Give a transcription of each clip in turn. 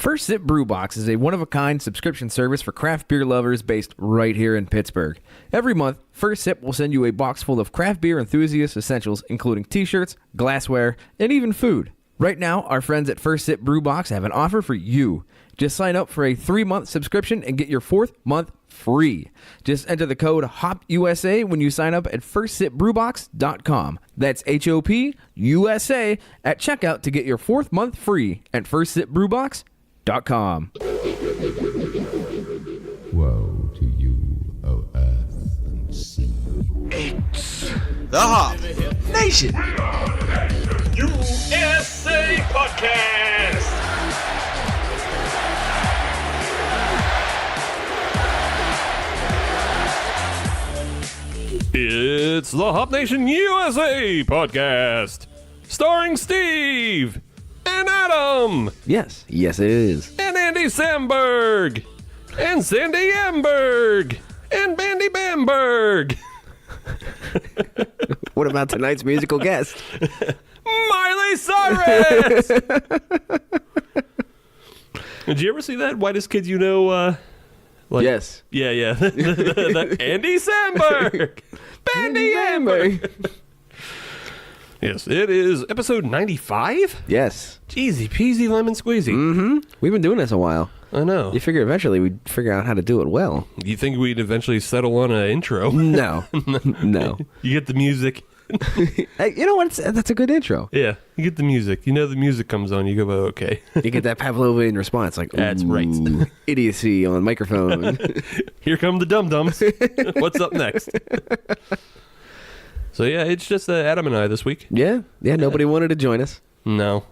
First Sip Brew Box is a one-of-a-kind subscription service for craft beer lovers based right here in Pittsburgh. Every month, First Sip will send you a box full of craft beer enthusiast essentials, including t-shirts, glassware, and even food. Right now, our friends at First Sip Brew Box have an offer for you. Just sign up for a 3-month subscription and get your 4th month free. Just enter the code HOPUSA when you sign up at firstsipbrewbox.com. That's HOPUSA at checkout to get your 4th month free at firstsipbrewbox.com. Woe to you, O earth and sea. It's the Hop Nation USA Podcast. It's the Hop Nation USA Podcast, starring Steve and Adam. Yes, it is. And Andy Samberg, and Sandy Amberg, and Bandy Bamberg. What about tonight's musical guest? Miley Cyrus! Did you ever see that Whitest Kids You Know? Yes. Yeah. Andy Samberg! Bandy Amberg! Yes, it is episode 95? Yes. Easy peasy lemon squeezy. Mm-hmm. We've been doing this a while. I know. You figure eventually we'd figure out how to do it well. You think we'd eventually settle on an intro? No. No. You get the music. Hey, you know what? That's a good intro. Yeah, you get the music. You know the music comes on. You go, oh, okay. You get that Pavlovian response, like, That's right. Idiocy on microphone. Here come the dum-dums. What's up next? So, yeah, it's just Adam and I this week. Yeah, nobody wanted to join us. No.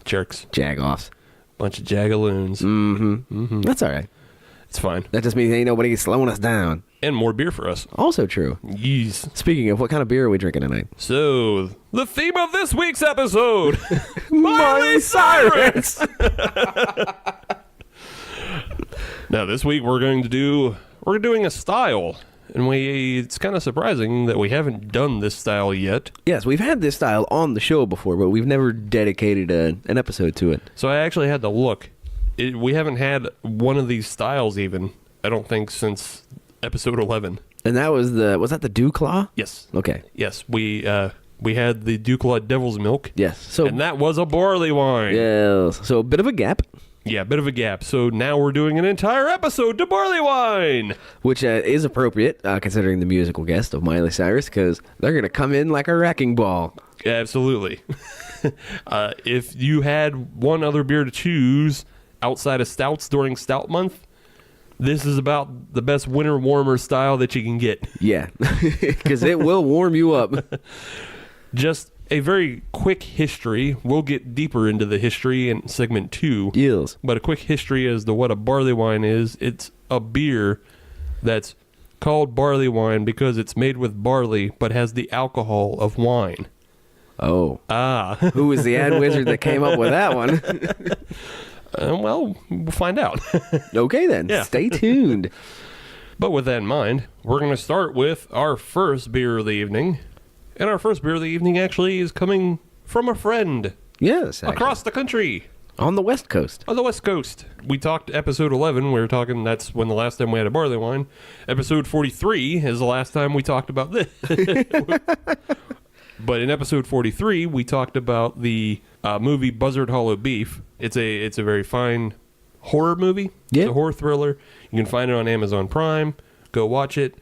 Jerks. Jag-offs. Bunch of jagaloons. Mm-hmm. That's all right. It's fine. That just means ain't nobody slowing us down. And more beer for us. Also true. Yes. Speaking of, what kind of beer are we drinking tonight? So, the theme of this week's episode, Miley Cyrus! Now, this week we're doing a style. And it's kind of surprising that we haven't done this style yet. Yes, we've had this style on the show before, but we've never dedicated an episode to it. So I actually had to look. We haven't had one of these styles even, I don't think, since episode 11. And that was that the Dew Claw? Yes. Okay. Yes, we had the Dew Claw Devil's Milk. Yes. And that was a barley wine. Yes. So a bit of a gap. Yeah, a bit of a gap. So now we're doing an entire episode to barley wine. Which is appropriate, considering the musical guest of Miley Cyrus, because they're going to come in like a wrecking ball. Yeah, absolutely. If you had one other beer to choose outside of stouts during stout month, this is about the best winter warmer style that you can get. Yeah, because it will warm you up. Just a very quick history. We'll get deeper into the history in segment 2. Yes. But a quick history as to what a barley wine is. It's a beer that's called barley wine because it's made with barley but has the alcohol of wine. Oh. Ah. Who was the ad wizard that came up with that one? Well, we'll find out. Okay, then. Yeah. Stay tuned. But with that in mind, we're going to start with our first beer of the evening. And our first beer of the evening actually is coming from a friend. Yes, actually. Across the country. On the West Coast. On the West Coast. We talked episode 11. We were talking, that's when the last time we had a barley wine. Episode 43 is the last time we talked about this. But in episode 43, we talked about the movie Buzzard Hollow Beef. It's a very fine horror movie. Yeah. It's a horror thriller. You can find it on Amazon Prime. Go watch it.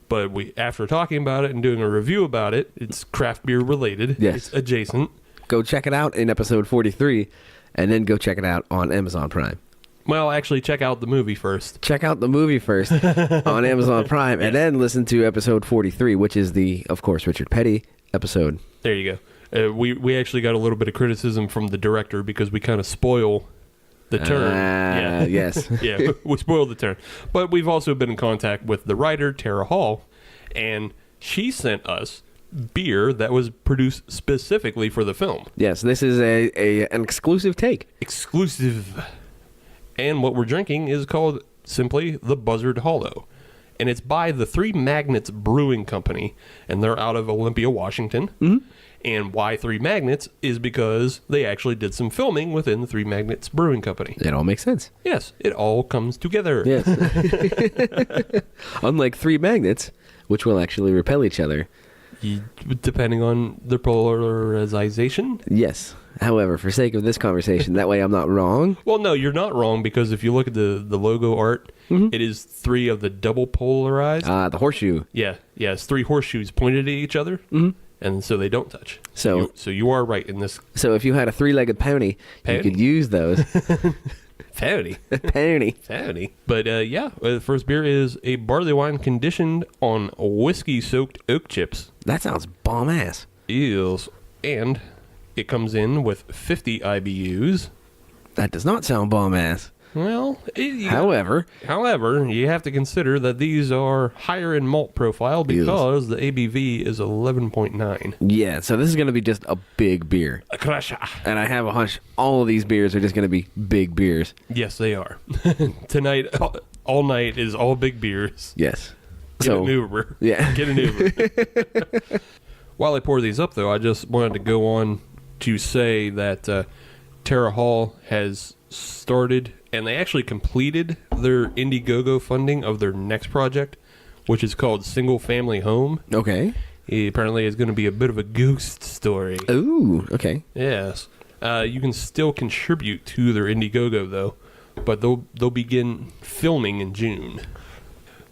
But after talking about it and doing a review about it, it's craft beer related. Yes. It's adjacent. Go check it out in episode 43, and then go check it out on Amazon Prime. Well, actually, check out the movie first. Check out the movie first on Amazon Prime, and then listen to episode 43, which is the, of course, Richard Petty episode. There you go. We actually got a little bit of criticism from the director because we kind of spoil the turn. Yes. Yeah, we spoiled the turn. But we've also been in contact with the writer, Tara Hall, and she sent us beer that was produced specifically for the film. Yes, this is an exclusive take. Exclusive. And what we're drinking is called simply the Buzzard Hollow. And it's by the Three Magnets Brewing Company, and they're out of Olympia, Washington. Mm-hmm. And why Three Magnets is because they actually did some filming within the Three Magnets Brewing Company. It all makes sense. Yes, it all comes together. Yes. Unlike three magnets, which will actually repel each other. Depending on their polarization. Yes. However, for sake of this conversation, that way I'm not wrong. Well, no, you're not wrong, because if you look at the logo art, it is three of the double polarized. The horseshoe. Yeah, it's three horseshoes pointed at each other, and so they don't touch. So you are right in this. So if you had a three-legged pony, you could use those. Pony. Pony. But the first beer is a barley wine conditioned on whiskey-soaked oak chips. That sounds bomb-ass. Eels. And it comes in with 50 IBUs. That does not sound bomb-ass. Well, However, you have to consider that these are higher in malt profile because the ABV is 11.9. Yeah, so this is going to be just a big beer. A crusher. And I have a hunch all of these beers are just going to be big beers. Yes, they are. Tonight, all night is all big beers. Yes. Get an Uber. Yeah. Get an Uber. While I pour these up, though, I just wanted to go on to say that Terra Hall has started, and they actually completed their Indiegogo funding of their next project, which is called Single Family Home. Okay. It apparently is going to be a bit of a ghost story. Ooh, okay. Yes. You can still contribute to their Indiegogo, though, but they'll begin filming in June.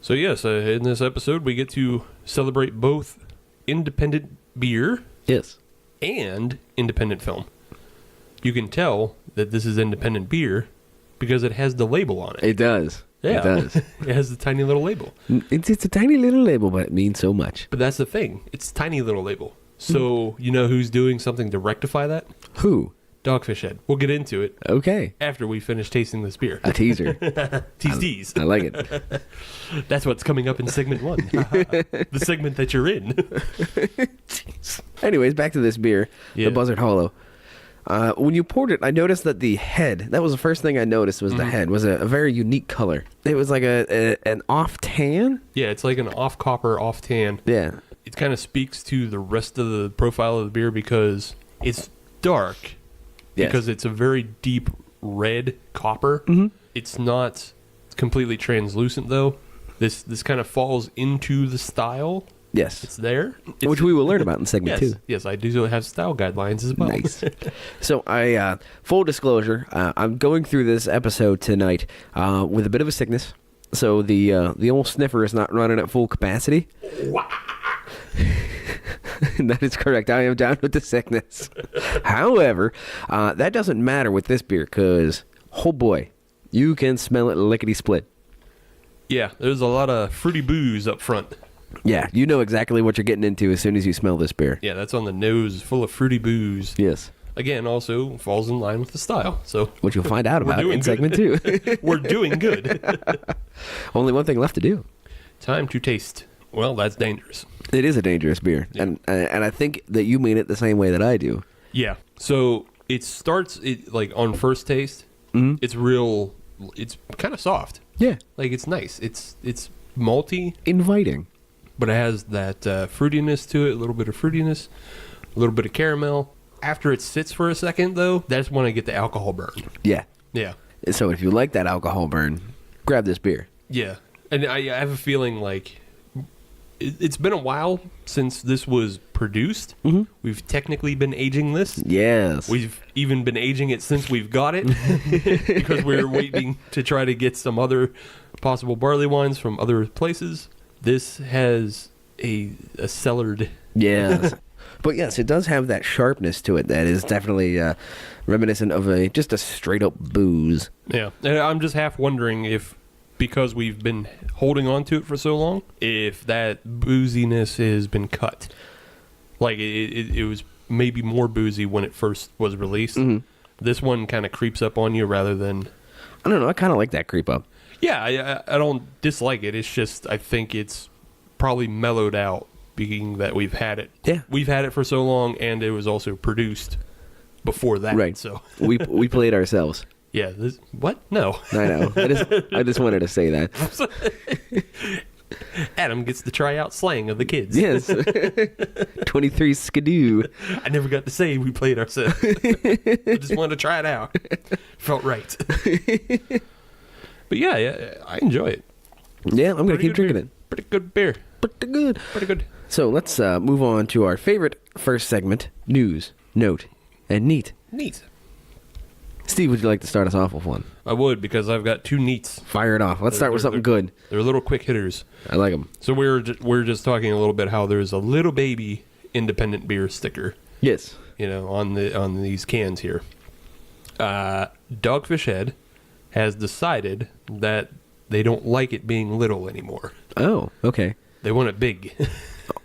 So yes, in this episode, we get to celebrate both independent beer Yes. and independent film. You can tell that this is independent beer because it has the label on it. It does. Yeah. It does. It has the tiny little label. It's a tiny little label, but it means so much. But that's the thing. It's a tiny little label. So, you know who's doing something to rectify that? Who? Dogfish Head. We'll get into it Okay. after we finish tasting this beer. A teaser. Tease. I like it. That's what's coming up in segment 1. The segment that you're in. Anyways, back to this beer, Yeah. the Buzzard Hollow. When you poured it, I noticed that the head, that was the first thing I noticed, was the head, was a very unique color. It was like an off tan. Yeah, it's like an off copper, off tan. Yeah. It kind of speaks to the rest of the profile of the beer because it's dark. Yes. Because it's a very deep red copper. It's not completely translucent, though. This kind of falls into the style. Yes. It's there. Which we will learn about in segment 2. Yes, I do have style guidelines as well. Nice. So full disclosure, I'm going through this episode tonight with a bit of a sickness. So the old sniffer is not running at full capacity. That is correct. I am down with the sickness. However, that doesn't matter with this beer because, oh boy, you can smell it lickety-split. Yeah, there's a lot of fruity booze up front. Yeah, you know exactly what you're getting into as soon as you smell this beer. Yeah, that's on the nose, full of fruity booze. Yes. Again, also falls in line with the style. So Which you'll find out about in segment 2. We're doing good. Only one thing left to do. Time to taste. Well, that's dangerous. It is a dangerous beer, Yeah. and I think that you mean it the same way that I do. Yeah. So it starts like on first taste. It's real. It's kind of soft. Yeah. Like it's nice. It's malty, Inviting. but it has that fruitiness to it. A little bit of fruitiness, a little bit of caramel. After it sits for a second, though, that's when I get the alcohol burn. Yeah. Yeah. So if you like that alcohol burn, grab this beer. Yeah. And I have a feeling like it's been a while since this was produced. We've technically been aging this. Yes. We've even been aging it since we've got it because we're waiting to try to get some other possible barley wines from other places. This has a cellared. Yes. But yes, it does have that sharpness to it that is definitely reminiscent of just a straight up booze. Yeah. And I'm just half wondering if, because we've been holding on to it for so long, if that booziness has been cut. Like it was maybe more boozy when it first was released. This one kind of creeps up on you rather than... I don't know. I kind of like that creep up. Yeah, I don't dislike it. It's just I think it's probably mellowed out, being that we've had it. Yeah. We've had it for so long, and it was also produced before that. Right. So we played ourselves. yeah. What? No. I know. I just wanted to say that. Adam gets to try out slang of the kids. Yes. 23 skidoo. I never got to say we played ourselves. I just wanted to try it out. Felt right. But yeah, I enjoy it. Yeah, I'm going to keep drinking beer. it. Pretty good beer. Pretty good. Pretty good. So let's move on to our favorite first segment, news, note, and neat. Neat. Steve, would you like to start us off with one? I would, because I've got two neats. Fire it off. Let's start with something good. They're little quick hitters. I like them. So we're just talking a little bit how there's a little baby independent beer sticker, Yes. on these cans here. Dogfish Head has decided that they don't like it being little anymore. Oh, okay. They want it big.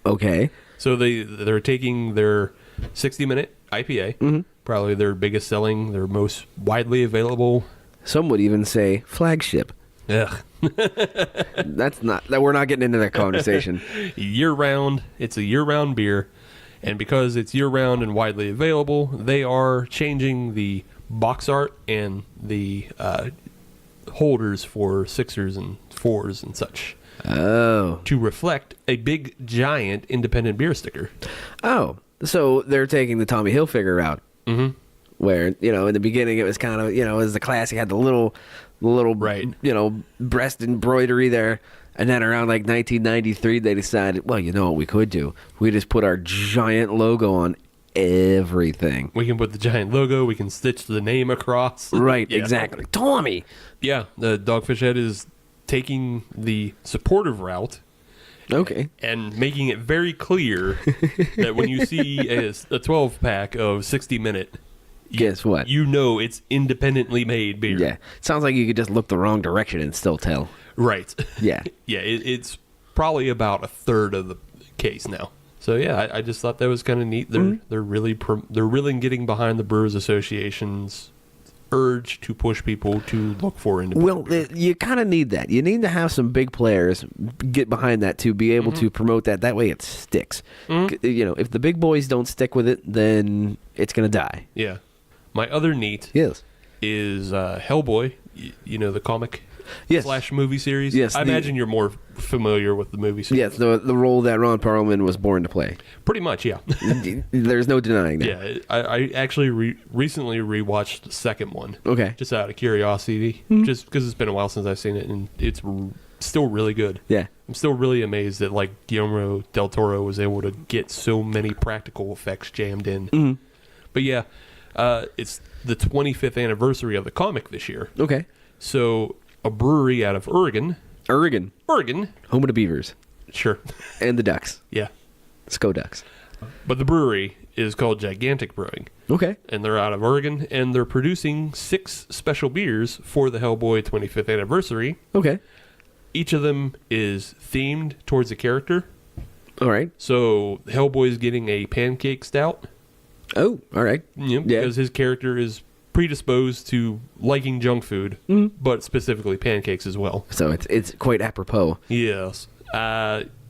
Okay. So they're taking their 60-minute IPA, probably their biggest selling, their most widely available. Some would even say flagship. Ugh. We're not getting into that conversation. Year-round. It's a year-round beer. And because it's year-round and widely available, they are changing the box art and the holders for sixers and fours and such. Oh. To reflect a big, giant independent beer sticker. Oh. So they're taking the Tommy Hilfiger route. Mm-hmm. Where, in the beginning it was kind of, it was the classic, had the little Right. breast embroidery there. And then around like 1993, they decided, well, you know what we could do? We just put our giant logo on everything. We can put the giant logo. We can stitch the name across. Right, Yeah. exactly. Tommy! Yeah, the Dogfish Head is taking the supportive route Okay. and making it very clear that when you see a 12-pack of 60-minute, Guess what? you know it's independently made beer. Yeah. Sounds like you could just look the wrong direction and still tell. Right. Yeah. Yeah, it's probably about a third of the case now. So yeah, I just thought that was kind of neat. They're really getting behind the Brewers Association's urge to push people to look for independent beer. Well, you kind of need that. You need to have some big players get behind that to be able to promote that. That way it sticks. If the big boys don't stick with it, then it's going to die. Yeah. My other neat Yes. is Hellboy, the comic Yes. slash movie series. Yes, I imagine you're more familiar with the movie series. Yes, the role that Ron Perlman was born to play. Pretty much, yeah. There's no denying that. Yeah, I actually recently rewatched the second one. Okay. Just out of curiosity, just because it's been a while since I've seen it, and it's still really good. Yeah. I'm still really amazed that Guillermo del Toro was able to get so many practical effects jammed in. But yeah, it's the 25th anniversary of the comic this year. Okay. So a brewery out of Oregon, Oregon. Home of the Beavers. sure, And the Ducks. yeah, Sco Ducks. but the brewery is called Gigantic Brewing. Okay. And they're out of Oregon, and they're producing 6 special beers for the Hellboy 25th anniversary. Okay. Each of them is themed towards a character. All right. So Hellboy's getting a pancake stout, Oh, all right. because his character is predisposed to liking junk food, but specifically pancakes as well. So it's quite apropos. Yes.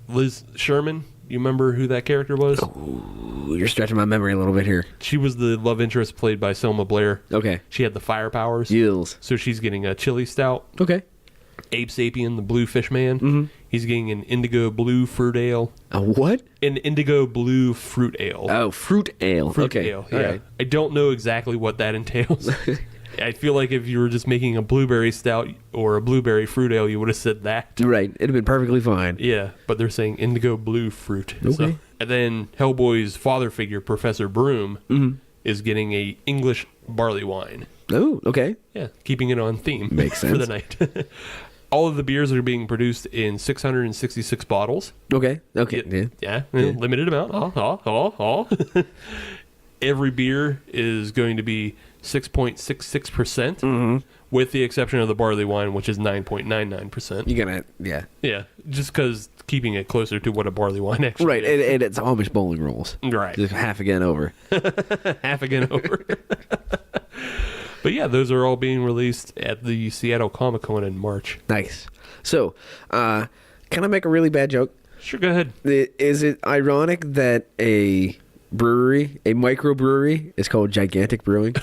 Liz Sherman, you remember who that character was? Ooh, you're stretching my memory a little bit here. She was the love interest played by Selma Blair. Okay. She had the fire powers. Yields. So she's getting a chili stout. Okay. Abe Sapien, the blue fish man, he's getting an indigo blue fruit ale. A what? An indigo blue fruit ale. Oh, fruit ale. Fruit okay. ale, All yeah. right. I don't know exactly what that entails. I feel like if you were just making a blueberry stout or a blueberry fruit ale, you would have said that. Right. It'd have been perfectly fine. Yeah, but they're saying indigo blue fruit. Okay. And then Hellboy's father figure, Professor Broom, is getting a English barley wine. Oh, okay. Yeah, keeping it on theme. Makes for the sense. night. All of the beers are being produced in 666 bottles. Okay. Okay. Yeah, limited amount. Every beer is going to be 6.66%, with the exception of the barley wine, which is 9.99%. You're gonna, yeah. Yeah, just because keeping it closer to what a barley wine actually Right, is. and it's Amish bowling rules. Right. Just half again over. Half again over. But yeah, those are all being released at the Seattle Comic Con in March. Nice. So, can I make a really bad joke? Sure, go ahead. Is it ironic that a brewery, a microbrewery, is called Gigantic Brewing?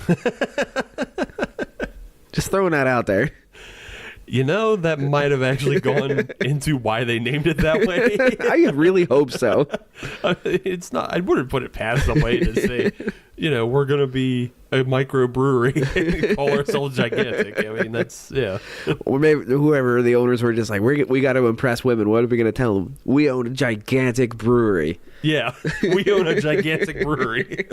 Just throwing that out there. You know, that might have actually gone into why they named it that way. I really hope so. It's not. I wouldn't put it past somebody to say, we're going to be a microbrewery and call ourselves gigantic. I mean, that's, yeah. Or maybe whoever the owners were just like, we got to impress women. What are we going to tell them? We own a gigantic brewery. Yeah, we own a gigantic brewery.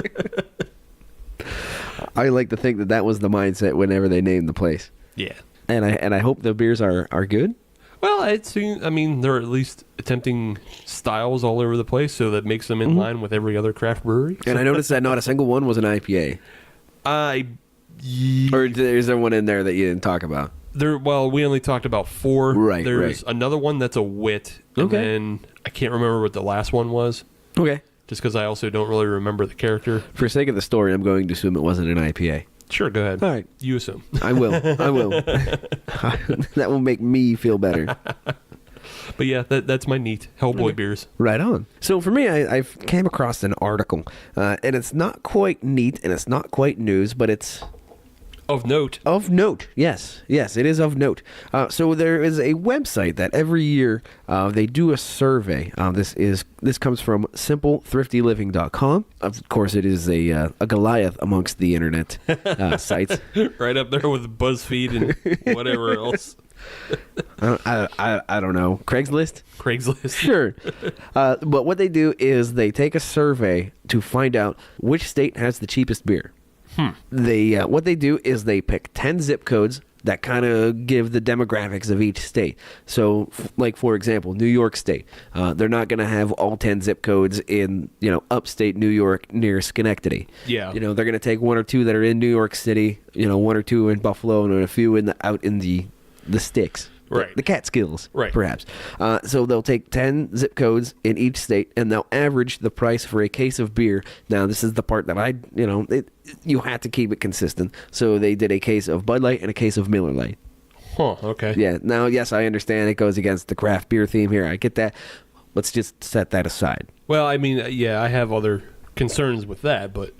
I like to think that was the mindset whenever they named the place. Yeah. And I hope the beers are good. Well, they're at least attempting styles all over the place, so that makes them in line with every other craft brewery. And I noticed that not a single one was an IPA. Or is there one in there that you didn't talk about? We only talked about 4. Right, There's another one that's a wit, and then I can't remember what the last one was. Okay. Just because I also don't really remember the character. For sake of the story, I'm going to assume it wasn't an IPA. Sure, go ahead. All right. You assume. I will. That will make me feel better. But yeah, that's my neat Hellboy beers. Right on. So for me, I came across an article, and it's not quite neat, and it's not quite news, but it's... Of note. Of note, yes. Yes, it is of note. So there is a website that every year they do a survey. This comes from simplethriftyliving.com. Of course, it is a Goliath amongst the internet sites. Right up there with BuzzFeed and whatever else. I don't know. Craigslist? Sure. But what they do is they take a survey to find out which state has the cheapest beer. What they do is they pick 10 zip codes that kind of give the demographics of each state. So, like, for example, New York State. They're not going to have all 10 zip codes in, upstate New York near Schenectady. Yeah. They're going to take 1 or 2 that are in New York City, 1 or 2 in Buffalo, and a few out in the sticks. Right. The Catskills, right. Perhaps. So they'll take 10 zip codes in each state, and they'll average the price for a case of beer. Now, this is the part that you had to keep it consistent. So they did a case of Bud Light and a case of Miller Lite. Huh, okay. Yeah. Now, yes, I understand it goes against the craft beer theme here. I get that. Let's just set that aside. Well, I mean, yeah, I have other concerns with that, but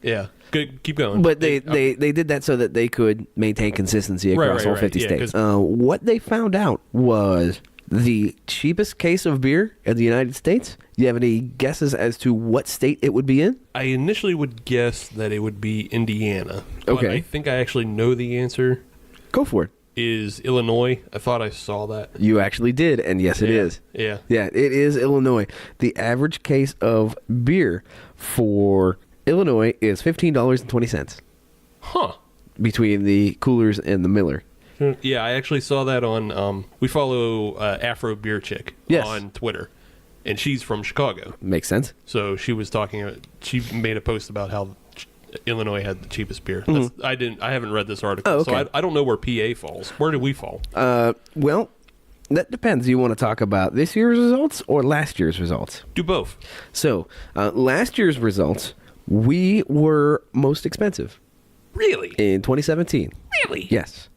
yeah. Good, keep going. But they did that so that they could maintain consistency across all 50 states. What they found out was the cheapest case of beer in the United States. Do you have any guesses as to what state it would be in? I initially would guess that it would be Indiana. But Okay. I think I actually know the answer. Go for it. Is Illinois. I thought I saw that. You actually did, and yes, it is. Yeah. Yeah, it is Illinois. The average case of beer for Illinois is $15.20. Huh. Between the coolers and the Miller. Yeah, I actually saw that on, we follow Afro Beer Chick on Twitter, and she's from Chicago. Makes sense. So she was she made a post about how Illinois had the cheapest beer. I haven't read this article, okay. So I don't know where PA falls. Where do we fall? Well, that depends. You want to talk about this year's results or last year's results? Do both. So, last year's results, we were most expensive. Really? In 2017. Really? Yes.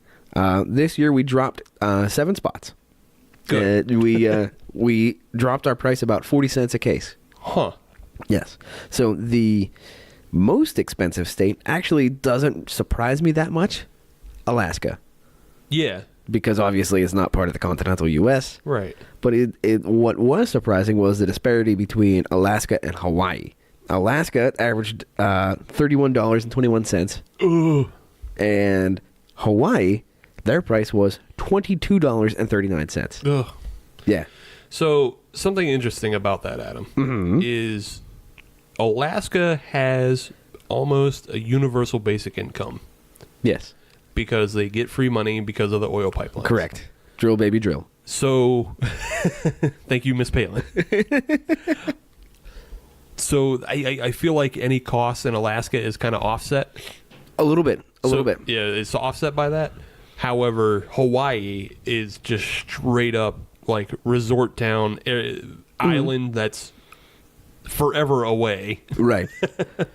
This year we dropped 7 spots. Good. We dropped our price about 40 cents a case. Huh. Yes. So the most expensive state actually doesn't surprise me that much. Alaska. Yeah. Because obviously it's not part of the continental U.S. Right. But what was surprising was the disparity between Alaska and Hawaii. Alaska averaged $31.21. Ooh. And Hawaii, their price was $22.39. Ugh. Yeah. So something interesting about that, Adam, is Alaska has almost a universal basic income. Yes. Because they get free money because of the oil pipelines. Correct. Drill, baby, drill. So, thank you, Miss Palin. So I feel like any cost in Alaska is kind of offset. A little bit. A little bit. Yeah, it's offset by that. However, Hawaii is just straight up like resort town island that's forever away. Right.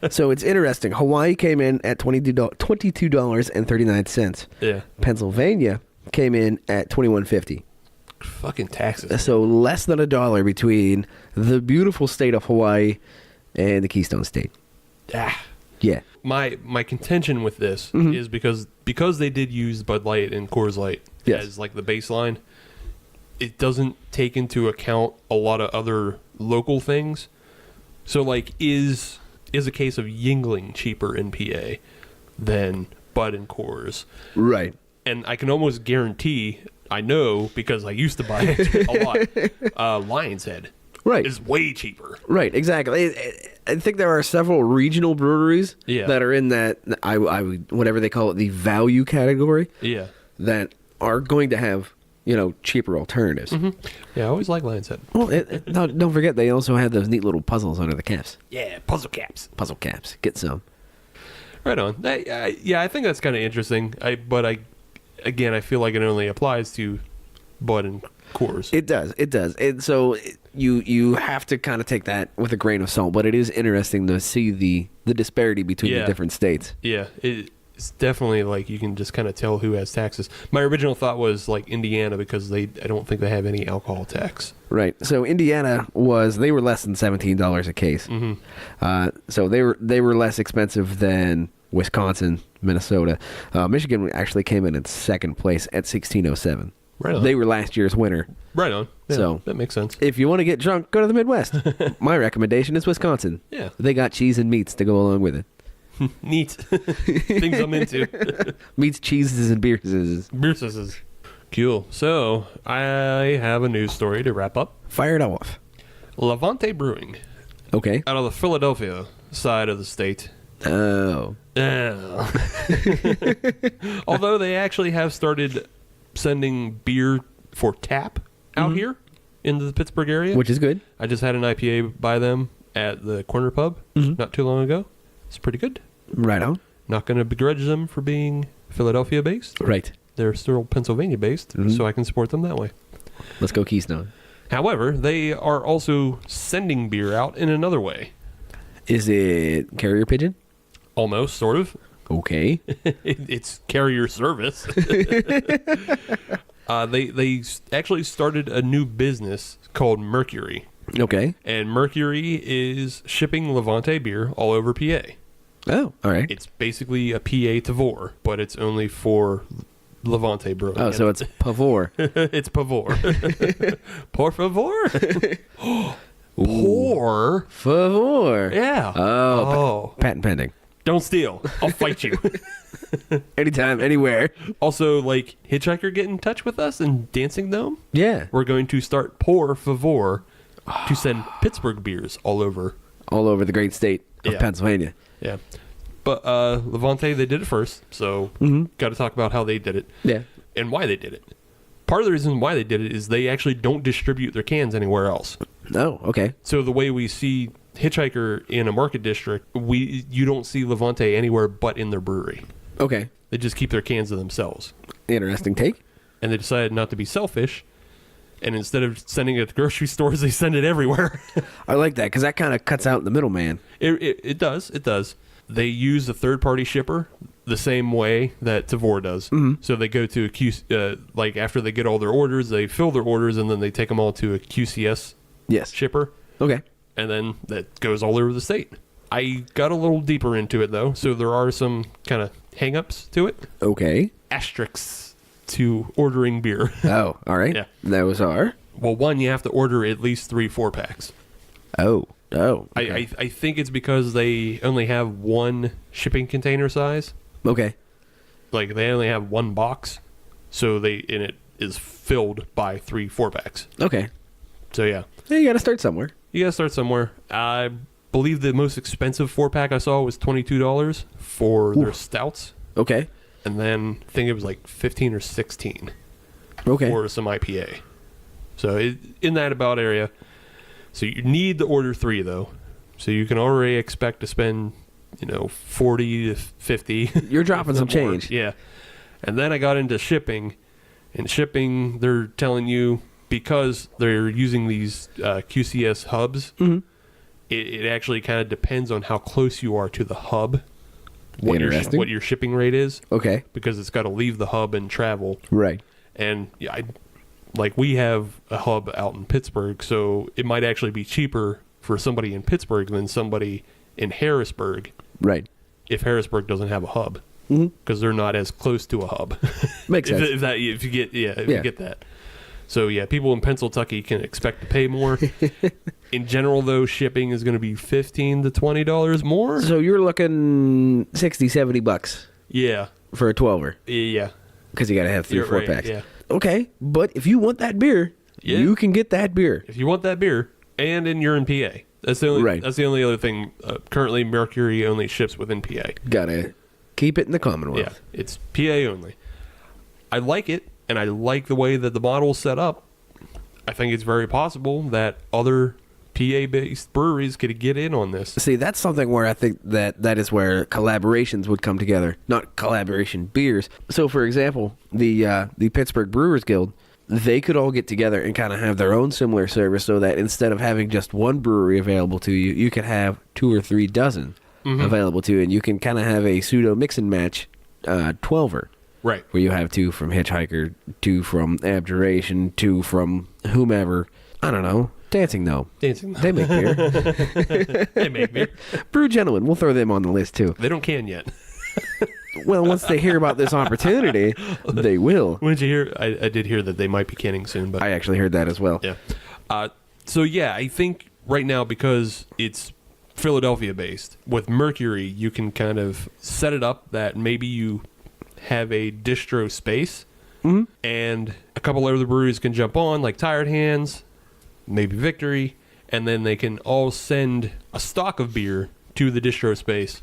So it's interesting. Hawaii came in at $22.39. Yeah. Pennsylvania came in at $21.50. Fucking taxes. So less than $1 between the beautiful state of Hawaii and the Keystone State. Ah. Yeah. My contention with this is because they did use Bud Light and Coors Light Yes. as like the baseline, it doesn't take into account a lot of other local things. So like is a case of Yingling cheaper in PA than Bud and Coors? Right. And I can almost guarantee, I know because I used to buy it a lot, Lion's Head Right. is way cheaper. Right, exactly. I think there are several regional breweries that are in that, I would, whatever they call it, the value category, Yeah. that are going to have, cheaper alternatives. Yeah, I always like Lion's Head. Well, don't forget, they also have those neat little puzzles under the caps. Yeah, puzzle caps. Puzzle caps. Get some. Right on. I think that's kind of interesting. But I feel like it only applies to Bud and Coors. It does. And so you have to kind of take that with a grain of salt, but it is interesting to see the disparity between the different states. Yeah, it's definitely like you can just kind of tell who has taxes. My original thought was like Indiana because I don't think they have any alcohol tax. Right. So Indiana they were less than $17 a case. So they were less expensive than Wisconsin, Minnesota. Michigan actually came in second place at $16.07. Right on. They were last year's winner. Right on. Yeah, So that makes sense. If you want to get drunk, go to the Midwest. My recommendation is Wisconsin. Yeah. They got cheese and meats to go along with it. Neat. Things I'm into. Meats, cheeses, and beers. Beers. Cool. So I have a news story to wrap up. Fire it off. Levante Brewing, Okay. out of the Philadelphia side of the state. Oh. Although they actually have started sending beer for tap out here into the Pittsburgh area. Which is good. I just had an IPA by them at the corner pub not too long ago. It's pretty good. Right on. Not going to begrudge them for being Philadelphia based. Right. They're still Pennsylvania based, so I can support them that way. Let's go Keystone. However, they are also sending beer out in another way. Is it carrier pigeon? Almost, sort of. Okay. It's carrier service. They actually started a new business called Mercury. Okay. And Mercury is shipping Levante beer all over PA. Oh, all right. It's basically a PA Tavor, but it's only for Levante Brewing. Oh, so it's Pavor. It's Pavor. Por favor. Por. Favor. Yeah. Oh. Patent pending. Don't steal. I'll fight you. Anytime, anywhere. Also, like, Hitchhiker get in touch with us and Dancing Gnome. Yeah. We're going to start Por favor to send Pittsburgh beers all over. All over the great state of Pennsylvania. Yeah. But Levante, they did it first, so got to talk about how they did it. Yeah. And why they did it. Part of the reason why they did it is they actually don't distribute their cans anywhere else. Oh, okay. So the way we see Hitchhiker in a market district, you don't see Levante anywhere but in their brewery. Okay. They just keep their cans to themselves. Interesting take. And they decided not to be selfish. And instead of sending it to grocery stores, they send it everywhere. I like that because that kind of cuts out the middleman. It does. It does. They use a third-party shipper the same way that Tavor does. So they go to a QC, after they get all their orders, they fill their orders, and then they take them all to a QCS shipper. Okay. And then that goes all over the state. I got a little deeper into it, though, so there are some kind of hang-ups to it. Okay. Asterisks to ordering beer. Oh, all right. Yeah. Those are? Well, one, you have to order at least 3 4-packs. Oh. Okay. I think it's because they only have one shipping container size. Okay. Like, they only have one box, and it is filled by 3 4-packs. Okay. So, yeah. You got to start somewhere. You got to start somewhere. I believe the most expensive 4-pack I saw was $22 for their stouts. Okay. And then I think it was like 15 or 16 for some IPA. So in that about area. So you need to order 3 though. So you can already expect to spend, 40 to 50. You're dropping some change. Yeah. And then I got into shipping. And shipping, they're telling you, because they're using these QCS hubs, it actually kind of depends on how close you are to the hub. What your shipping rate is. Okay. Because it's got to leave the hub and travel. Right. And we have a hub out in Pittsburgh, so it might actually be cheaper for somebody in Pittsburgh than somebody in Harrisburg. Right. if Harrisburg doesn't have a hub, because they're not as close to a hub. Makes sense. If you get that. So yeah, people in Pennsylvania can expect to pay more. In general, though, shipping is going to be $15 to $20 more. So you're looking $60-$70 Yeah, for a 12er. yeah. Because you got to have 3 or 4 right, packs. yeah. Okay, but if you want that beer, Yeah. you can get that beer. If you want that beer, and you're in PA, that's the only Right. That's the only other thing. Currently, Mercury only ships within PA. Gotta keep it in the Commonwealth. Yeah, it's PA only. I like it, and I like the way that the bottle's set up. I think it's very possible that other PA-based breweries could get in on this. See, that's something where I think that is where collaborations would come together, not collaboration beers. So, for example, the Pittsburgh Brewers Guild, they could all get together and kind of have their own similar service, so that instead of having just one brewery available to you, you could have 2 or 3 dozen available to you, and you can kind of have a pseudo mix and match 12er. Right. Where you have 2 from Hitchhiker, 2 from Abjuration, 2 from whomever. I don't know. Dancing Gnome. Dancing. They make beer. They make beer. Brew Gentlemen. We'll throw them on the list too. They don't can yet. Well, once they hear about this opportunity, they will. When did you hear? I did hear that they might be canning soon, but I actually heard that as well. yeah. So yeah, I think right now, because it's Philadelphia based, with Mercury, you can kind of set it up that maybe you have a distro space, and a couple other breweries can jump on, like Tired Hands, maybe Victory, and then they can all send a stock of beer to the distro space,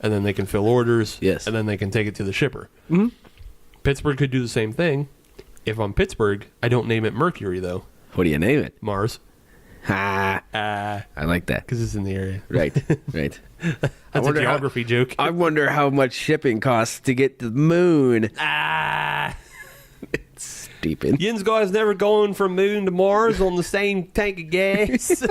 and then they can fill orders, Yes. and then they can take it to the shipper. Pittsburgh could do the same thing. If I'm Pittsburgh, I don't name it Mercury, though. What do you name it? Mars. Ha! I like that. Because it's in the area. Right, right. That's a geography joke. I wonder how much shipping costs to get to the moon. Stupid. Yin's guys never going from moon to Mars on the same tank of gas.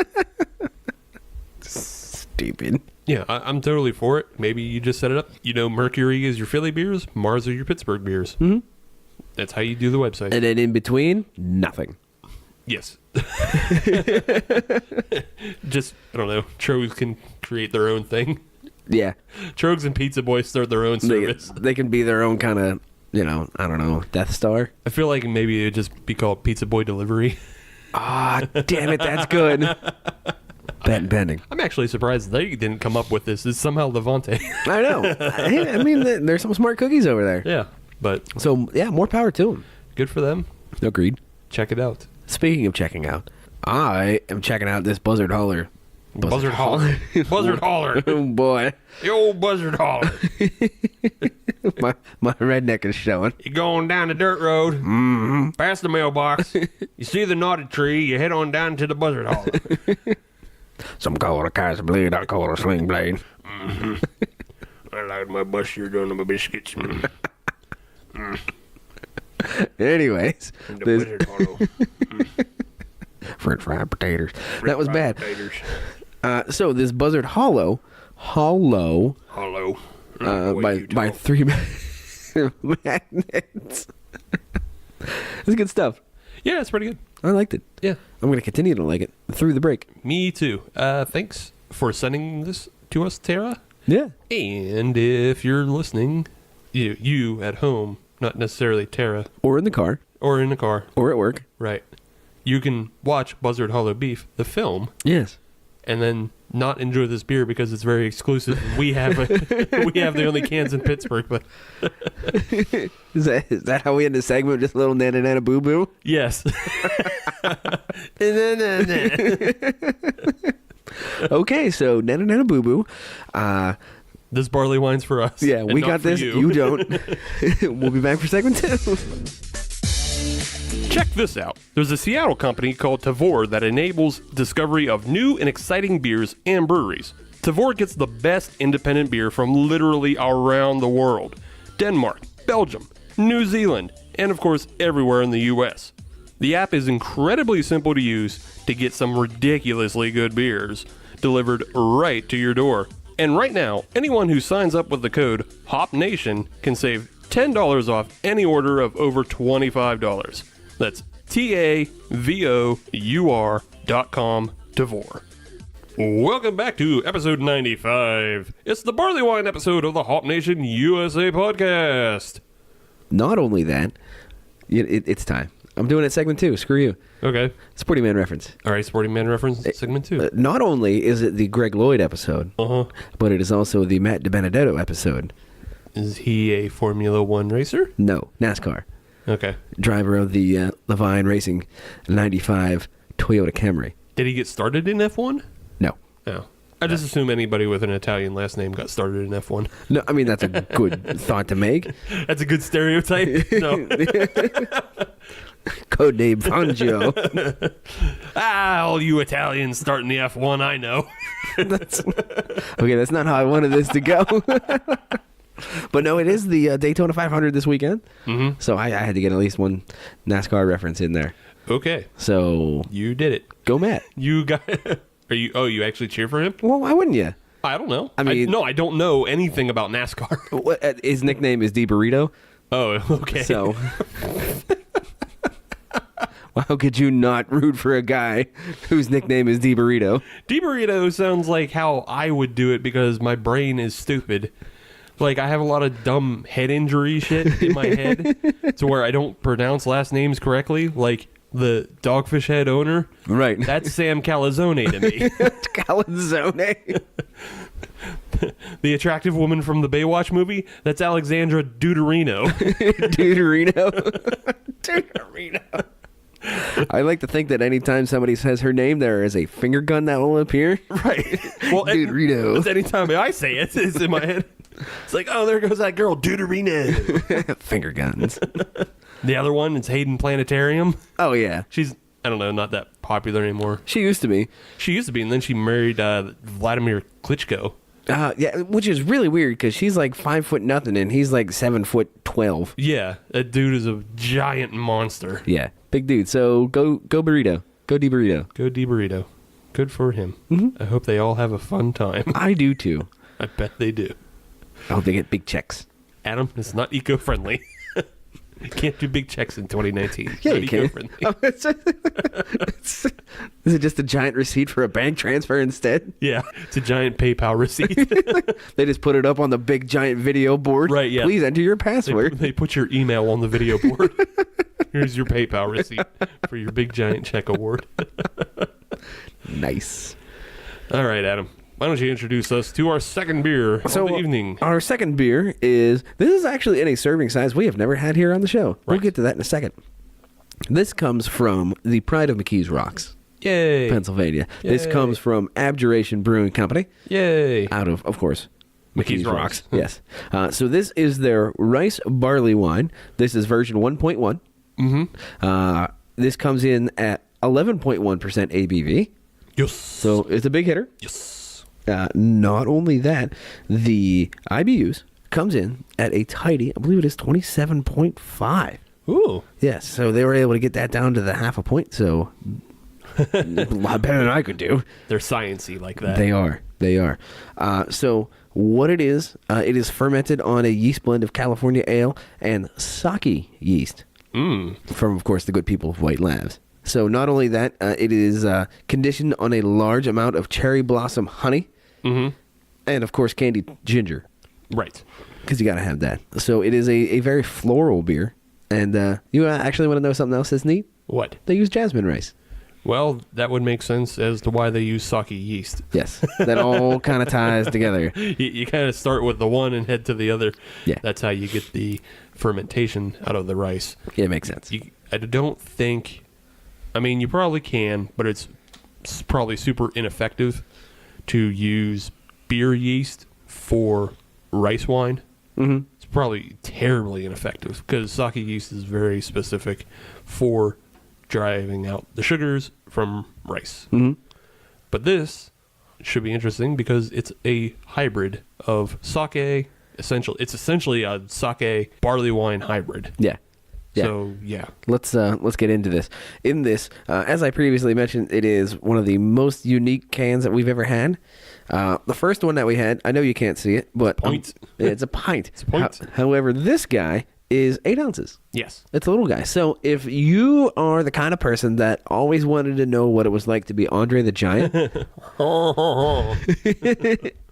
Stupid. Yeah, I'm totally for it. Maybe you just set it up. You know, Mercury is your Philly beers, Mars are your Pittsburgh beers. That's how you do the website. And then in between, nothing. Yes. Just, I don't know, Trogs can create their own thing. Yeah. Trogs and Pizza Boy start their own service. They can be their own kind of, I don't know, Death Star. I feel like maybe it would just be called Pizza Boy Delivery. Ah, damn it, that's good. Patent pending. I'm actually surprised they didn't come up with this. It's somehow Levante. I know. I mean, there's some smart cookies over there. Yeah, but So, yeah, more power to them. good for them. Agreed. Check it out. Speaking of checking out, I am checking out this Buzzard Holler. Buzzard Holler. Buzzard Holler. Oh, boy. The old Buzzard Holler. My redneck is showing. You're going down the dirt road, past the mailbox. You see the knotted tree, you head on down to the Buzzard Holler. Some call it a Kaiser blade, I call it a sling blade. I like my Buster on my biscuits. Anyways, The this Buzzard Hollow. French fried potatoes. That was bad. Potatoes. So this Buzzard Hollow, Hollow. by 3 magnets. It's good stuff. Yeah, it's pretty good. I liked it. Yeah. I'm going to continue to like it through the break. Me too. Thanks for sending this to us, Tara. Yeah. And if you're listening, you at home, not necessarily Tara, Or in the car. or in the car, Or at work. right? You can watch Buzzard Hollow Beef, the film, Yes. and then not enjoy this beer because it's very exclusive. We have the only cans in Pittsburgh, but Is that how we end the segment? Just a little nana nana boo boo? yes. Okay, so nana nana boo boo. This barley wine's for us. Yeah, and we not got for this. You don't. We'll be back for segment 2. Check this out. There's a Seattle company called Tavour that enables discovery of new and exciting beers and breweries. Tavour gets the best independent beer from literally around the world. Denmark, Belgium, New Zealand, and of course everywhere in the US. The app is incredibly simple to use to get some ridiculously good beers delivered right to your door. And right now, anyone who signs up with the code HOPNATION can save $10 off any order of over $25. That's TAVOUR.com, Tavour. Welcome back to episode 95. It's the Barleywine episode of the Hop Nation USA podcast. Not only that, it's time. I'm doing it segment 2. Screw you. Okay. Sporty Man reference. All right, Sporting Man reference, segment 2. Not only is it the Greg Lloyd episode, but it is also the Matt DiBenedetto episode. Is he a Formula One racer? No, NASCAR. Okay. Driver of the Levante Racing 95 Toyota Camry. Did he get started in F1? No. No. I just assume anybody with an Italian last name got started in F1. No, I mean, that's a good thought to make. That's a good stereotype. No. Codename Fangio. All you Italians starting the F1, I know. Okay, that's not how I wanted this to go. But no, it is the Daytona 500 this weekend. Mm-hmm. So I had to get at least one NASCAR reference in there. Okay. So You did it. go Matt. You got... Are you? Oh, you actually cheer for him? Well, why wouldn't you? I don't know. I mean... I don't know anything about NASCAR. His nickname is D Burrito. Oh, okay. So how could you not root for a guy whose nickname is D Burrito? D-Burrito sounds like how I would do it because my brain is stupid. Like, I have a lot of dumb head injury shit in my head to where I don't pronounce last names correctly. Like, the Dogfish Head owner. Right. That's Sam Calzone to me. Calzone. The attractive woman from the Baywatch movie, that's Alexandra Deuterino. Deuterino. Deuterino. I like to think that anytime somebody says her name, there is a finger gun that will appear. Right. Well, Deuterino. It's anytime I say it, it's in my head. It's like, oh, there goes that girl, Deuterino. Finger guns. The other one is Hayden Planetarium. Oh, yeah. She's, I don't know, not that popular anymore. She used to be. She used to be, and then she married Vladimir Klitschko. Yeah, which is really weird because she's like 5 foot nothing and he's like 7'12". Yeah, that dude is a giant monster. Yeah, big dude. So go burrito. Go D Burrito. Go D Burrito. Good for him. Mm-hmm. I hope they all have a fun time. I do too. I bet they do. I hope they get big checks. Adam, it's not eco-friendly. Can't do big checks in 2019. Yeah, not you can. Is it just a giant receipt for a bank transfer instead? Yeah, it's a giant PayPal receipt. They just put it up on the big giant video board. Right, yeah. Please enter your password. They put your email on the video board. Here's your PayPal receipt for your big giant check award. Nice. All right, Adam. Why don't you introduce us to our second beer of the evening? Our second beer this is actually in a serving size we have never had here on the show. We'll get to that in a second. This comes from the Pride of McKees Rocks. Yay. Pennsylvania. Yay. This comes from Abjuration Brewing Company. Yay. Out of course, McKees Rocks. Yes. So this is their rice barley wine. This is version 1.1. Mm-hmm. This comes in at 11.1% ABV. Yes. So it's a big hitter. Yes. Not only that, the IBUs comes in at a tidy, I believe it is 27.5. Ooh. Yes, so they were able to get that down to the half a point, so a lot better than I could do. They're sciencey like that. They are. So what it is fermented on a yeast blend of California ale and sake yeast from, of course, the good people of White Labs. So not only that, it is conditioned on a large amount of cherry blossom honey and, of course, candied ginger. Right. Because you got to have that. So it is a very floral beer. And you actually want to know something else that's neat? What? They use jasmine rice. Well, that would make sense as to why they use sake yeast. Yes. That all kind of ties together. You kind of start with the one and head to the other. Yeah. That's how you get the fermentation out of the rice. Yeah, it makes sense. I don't think... I mean, you probably can, but it's probably super ineffective to use beer yeast for rice wine. Mm-hmm. It's probably terribly ineffective because sake yeast is very specific for driving out the sugars from rice. Mm-hmm. But this should be interesting because it's a hybrid of sake. It's essentially a sake barley wine hybrid. Yeah. Yeah. So, yeah. Let's get into this. In this, as I previously mentioned, it is one of the most unique cans that we've ever had. The first one that we had, I know you can't see it, but Pint. it's a pint. It's a pint. However, this guy is 8 ounces. Yes. It's a little guy. So if you are the kind of person that always wanted to know what it was like to be Andre the Giant,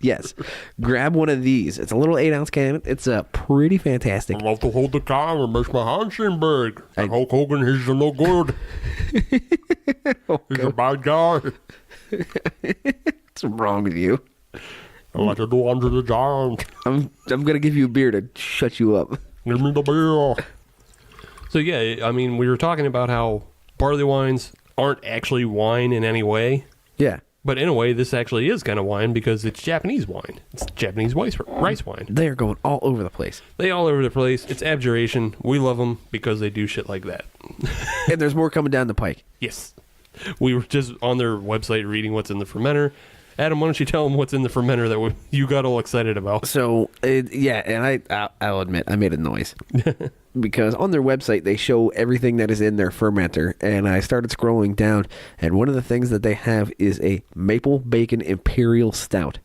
yes, grab one of these. It's a little 8-ounce can. It's pretty fantastic. I love to hold the can and makes my handshake big. And Hulk Hogan, he's no good. He's a bad guy. What's wrong with you? I like to do Andre the Giant. I'm gonna give you a beer to shut you up. Give me the beer. So yeah, I mean, we were talking about how barley wines aren't actually wine in any way. Yeah. But in a way, this actually is kind of wine because it's Japanese wine. It's Japanese rice wine. They are going all over the place. They all over the place. It's Abjuration. We love them because they do shit like that. And there's more coming down the pike. Yes. We were just on their website reading what's in the fermenter. Adam, why don't you tell them what's in the fermenter that you got all excited about? So, and I'll admit, I made a noise. Because on their website, they show everything that is in their fermenter. And I started scrolling down, and one of the things that they have is a Maple Bacon Imperial Stout.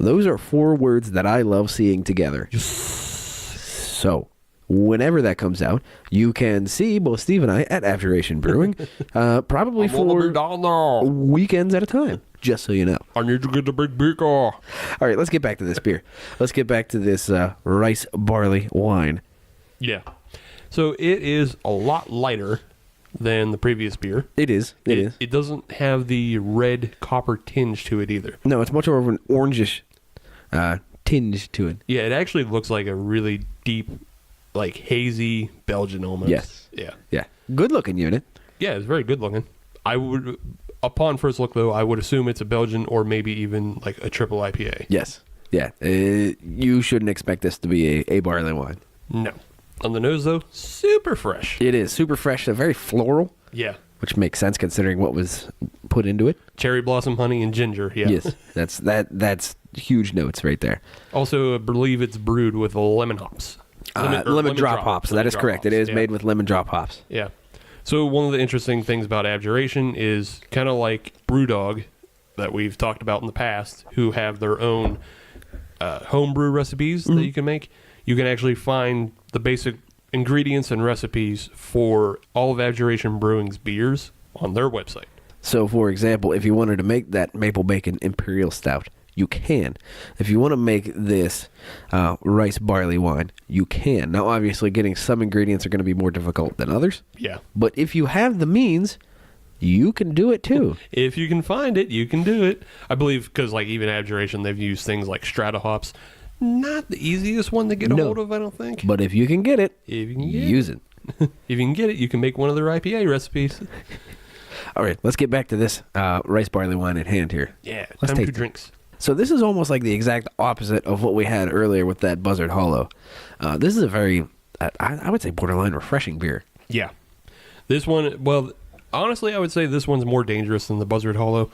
Those are 4 words that I love seeing together. So, whenever that comes out, you can see both Steve and I at Abjuration Brewing, probably for weekends at a time, just so you know. I need to get the big beaker. All right, let's get back to this beer. Let's get back to this rice barley wine. Yeah. So it is a lot lighter than the previous beer. It is. It doesn't have the red copper tinge to it either. No, it's much more of an orangish tinge to it. Yeah, it actually looks like a really deep, like hazy Belgian almost. Yes. Yeah. Yeah. Good looking unit. Yeah, it's very good looking. I would, upon first look though, I would assume it's a Belgian or maybe even like a triple IPA. Yes. Yeah. You shouldn't expect this to be a barley wine. No. On the nose though, super fresh. It is super fresh, very floral. Yeah. Which makes sense considering what was put into it. Cherry blossom, honey, and ginger. Yeah. Yes. That's huge notes right there. Also, I believe it's brewed with lemon hops. Lemon drop hops. That is correct. It is made with lemon drop hops. Yeah. So one of the interesting things about Abjuration is kind of like Brewdog that we've talked about in the past, who have their own homebrew recipes that you can make. You can actually find the basic ingredients and recipes for all of Abjuration Brewing's beers on their website. So, for example, if you wanted to make that Maple Bacon Imperial Stout, you can. If you want to make this rice barley wine, you can. Now, obviously, getting some ingredients are going to be more difficult than others. Yeah. But if you have the means, you can do it too. If you can find it, you can do it. I believe because, like, even Abjuration, they've used things like strata hops. Not the easiest one to get a hold of, I don't think. But if you can get it, use it. If you can get it, you can make one of their IPA recipes. All right, let's get back to this rice barley wine at hand here. Yeah, let's time take to drinks. So this is almost like the exact opposite of what we had earlier with that Buzzard Hollow. This is a very, I would say, borderline refreshing beer. Yeah. This one, well, honestly, I would say this one's more dangerous than the Buzzard Hollow.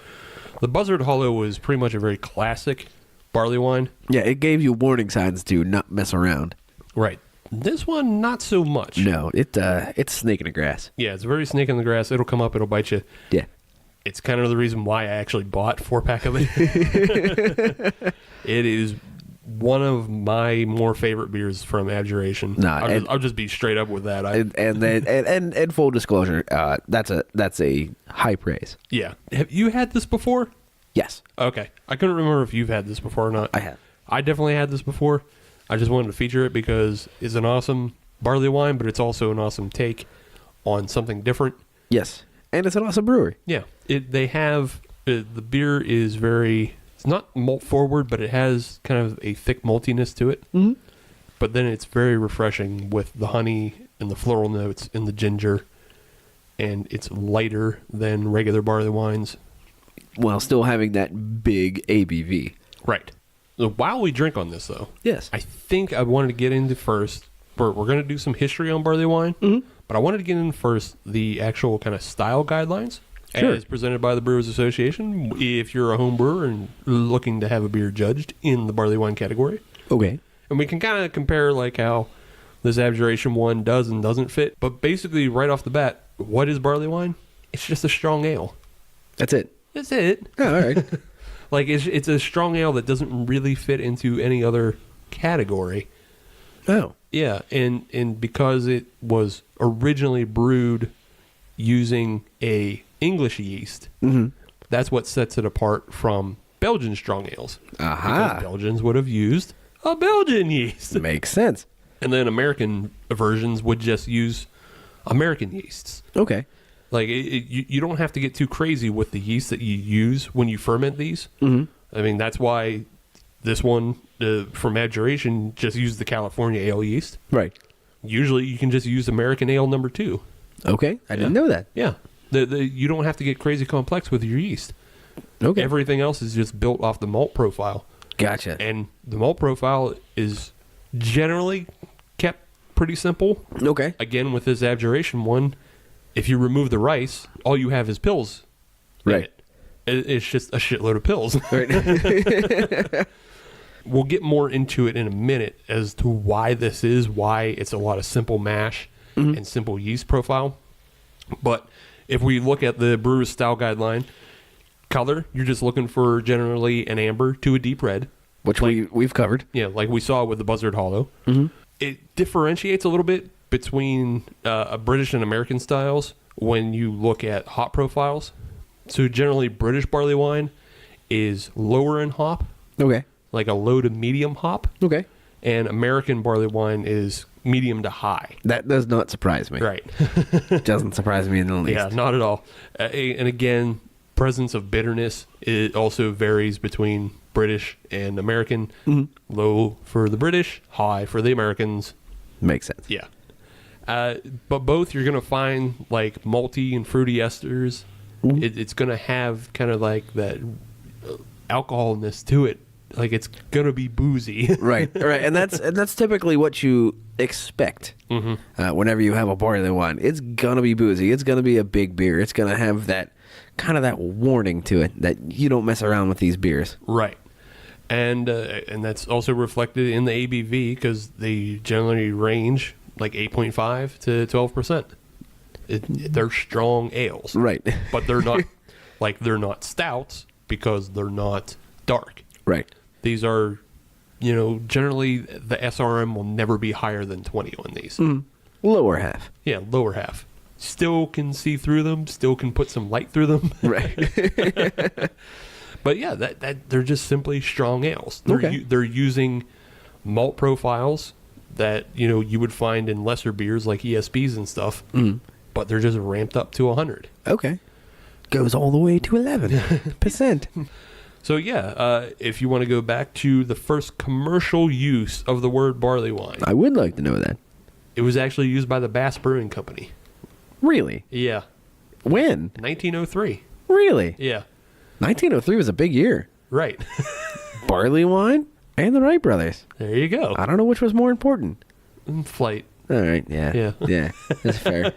The Buzzard Hollow was pretty much a very classic barley wine. Yeah, it gave you warning signs to not mess around. Right. This one, not so much. No, it's snake in the grass. Yeah, it's a very snake in the grass. It'll come up, it'll bite you. Yeah. It's kind of the reason why I actually bought 4-pack of it. It is one of my more favorite beers from Abjuration. Nah, I'll just be straight up with that. And full disclosure, that's a high praise. Yeah. Have you had this before? Yes. Okay. I couldn't remember if you've had this before or not. I have. I definitely had this before. I just wanted to feature it because it's an awesome barley wine, but it's also an awesome take on something different. Yes. And it's an awesome brewery. Yeah. They have, the beer is very, it's not malt forward, but it has kind of a thick maltiness to it. Mm-hmm. But then it's very refreshing with the honey and the floral notes and the ginger. And it's lighter than regular barley wines. While still having that big ABV. Right. So while we drink on this, though, yes, I think I wanted to get into first. We're going to do some history on barley wine, but I wanted to get in first the actual kind of style guidelines as presented by the Brewers Association. If you're a home brewer and looking to have a beer judged in the barley wine category, okay, and we can kind of compare like how this Abjuration one does and doesn't fit. But basically, right off the bat, what is barley wine? It's just a strong ale. That's it. That's it. Oh, all right. Like, it's a strong ale that doesn't really fit into any other category. Oh. Yeah, and because it was originally brewed using a English yeast, that's what sets it apart from Belgian strong ales. Aha. Because Belgians would have used a Belgian yeast. Makes sense. And then American versions would just use American yeasts. Okay. Like, you don't have to get too crazy with the yeast that you use when you ferment these. I mean, that's why this one, from Abjuration, just used the California ale yeast. Right. Usually, you can just use American ale number 2. Okay. I didn't know that. Yeah. You don't have to get crazy complex with your yeast. Okay. Everything else is just built off the malt profile. Gotcha. And the malt profile is generally kept pretty simple. Okay. Again, with this Abjuration one, if you remove the rice, all you have is pills. Right. It's just a shitload of pills. Right. We'll get more into it in a minute as to why it's a lot of simple mash and simple yeast profile. But if we look at the brewer's style guideline, color, you're just looking for generally an amber to a deep red. Which we've covered. Yeah, like we saw with the Buzzard Hollow. It differentiates a little bit between British and American styles when you look at hop profiles. So generally, British barley wine is lower in hop, Okay. like a low to medium hop, Okay. and American barley wine is medium to high. That does not surprise me. Right. Doesn't surprise me in the least. Yeah, not at all. And again, presence of bitterness, it also varies between British and American. Low for the British, high for the Americans. Makes sense. Yeah. But both you're going to find like malty and fruity esters. It's going to have kind of like that alcoholness to it. Like it's going to be boozy. Right. Right. And that's typically what you expect whenever you have a barley wine. It's going to be boozy. It's going to be a big beer. It's going to have that kind of that warning to it that you don't mess around with these beers. Right. And that's also reflected in the ABV because they generally range like 8.5 to 12%. They're strong ales. Right. But they're not stouts because they're not dark. Right. These are, generally the SRM will never be higher than 20 on these. Lower half. Yeah, lower half. Still can see through them, still can put some light through them. Right. But yeah, that they're just simply strong ales. They're using malt profiles that you would find in lesser beers like ESBs and stuff, but they're just ramped up to 100. Okay. Goes all the way to 11%. So yeah, if you want to go back to the first commercial use of the word barley wine, I would like to know that. it was actually used by the Bass Brewing Company. Really? Yeah, When? 1903. Really? Yeah, 1903 was a big year. right. Barley wine and the Wright brothers. There you go. I don't know which was more important. Flight. All right. Yeah. Yeah. Yeah. That's fair.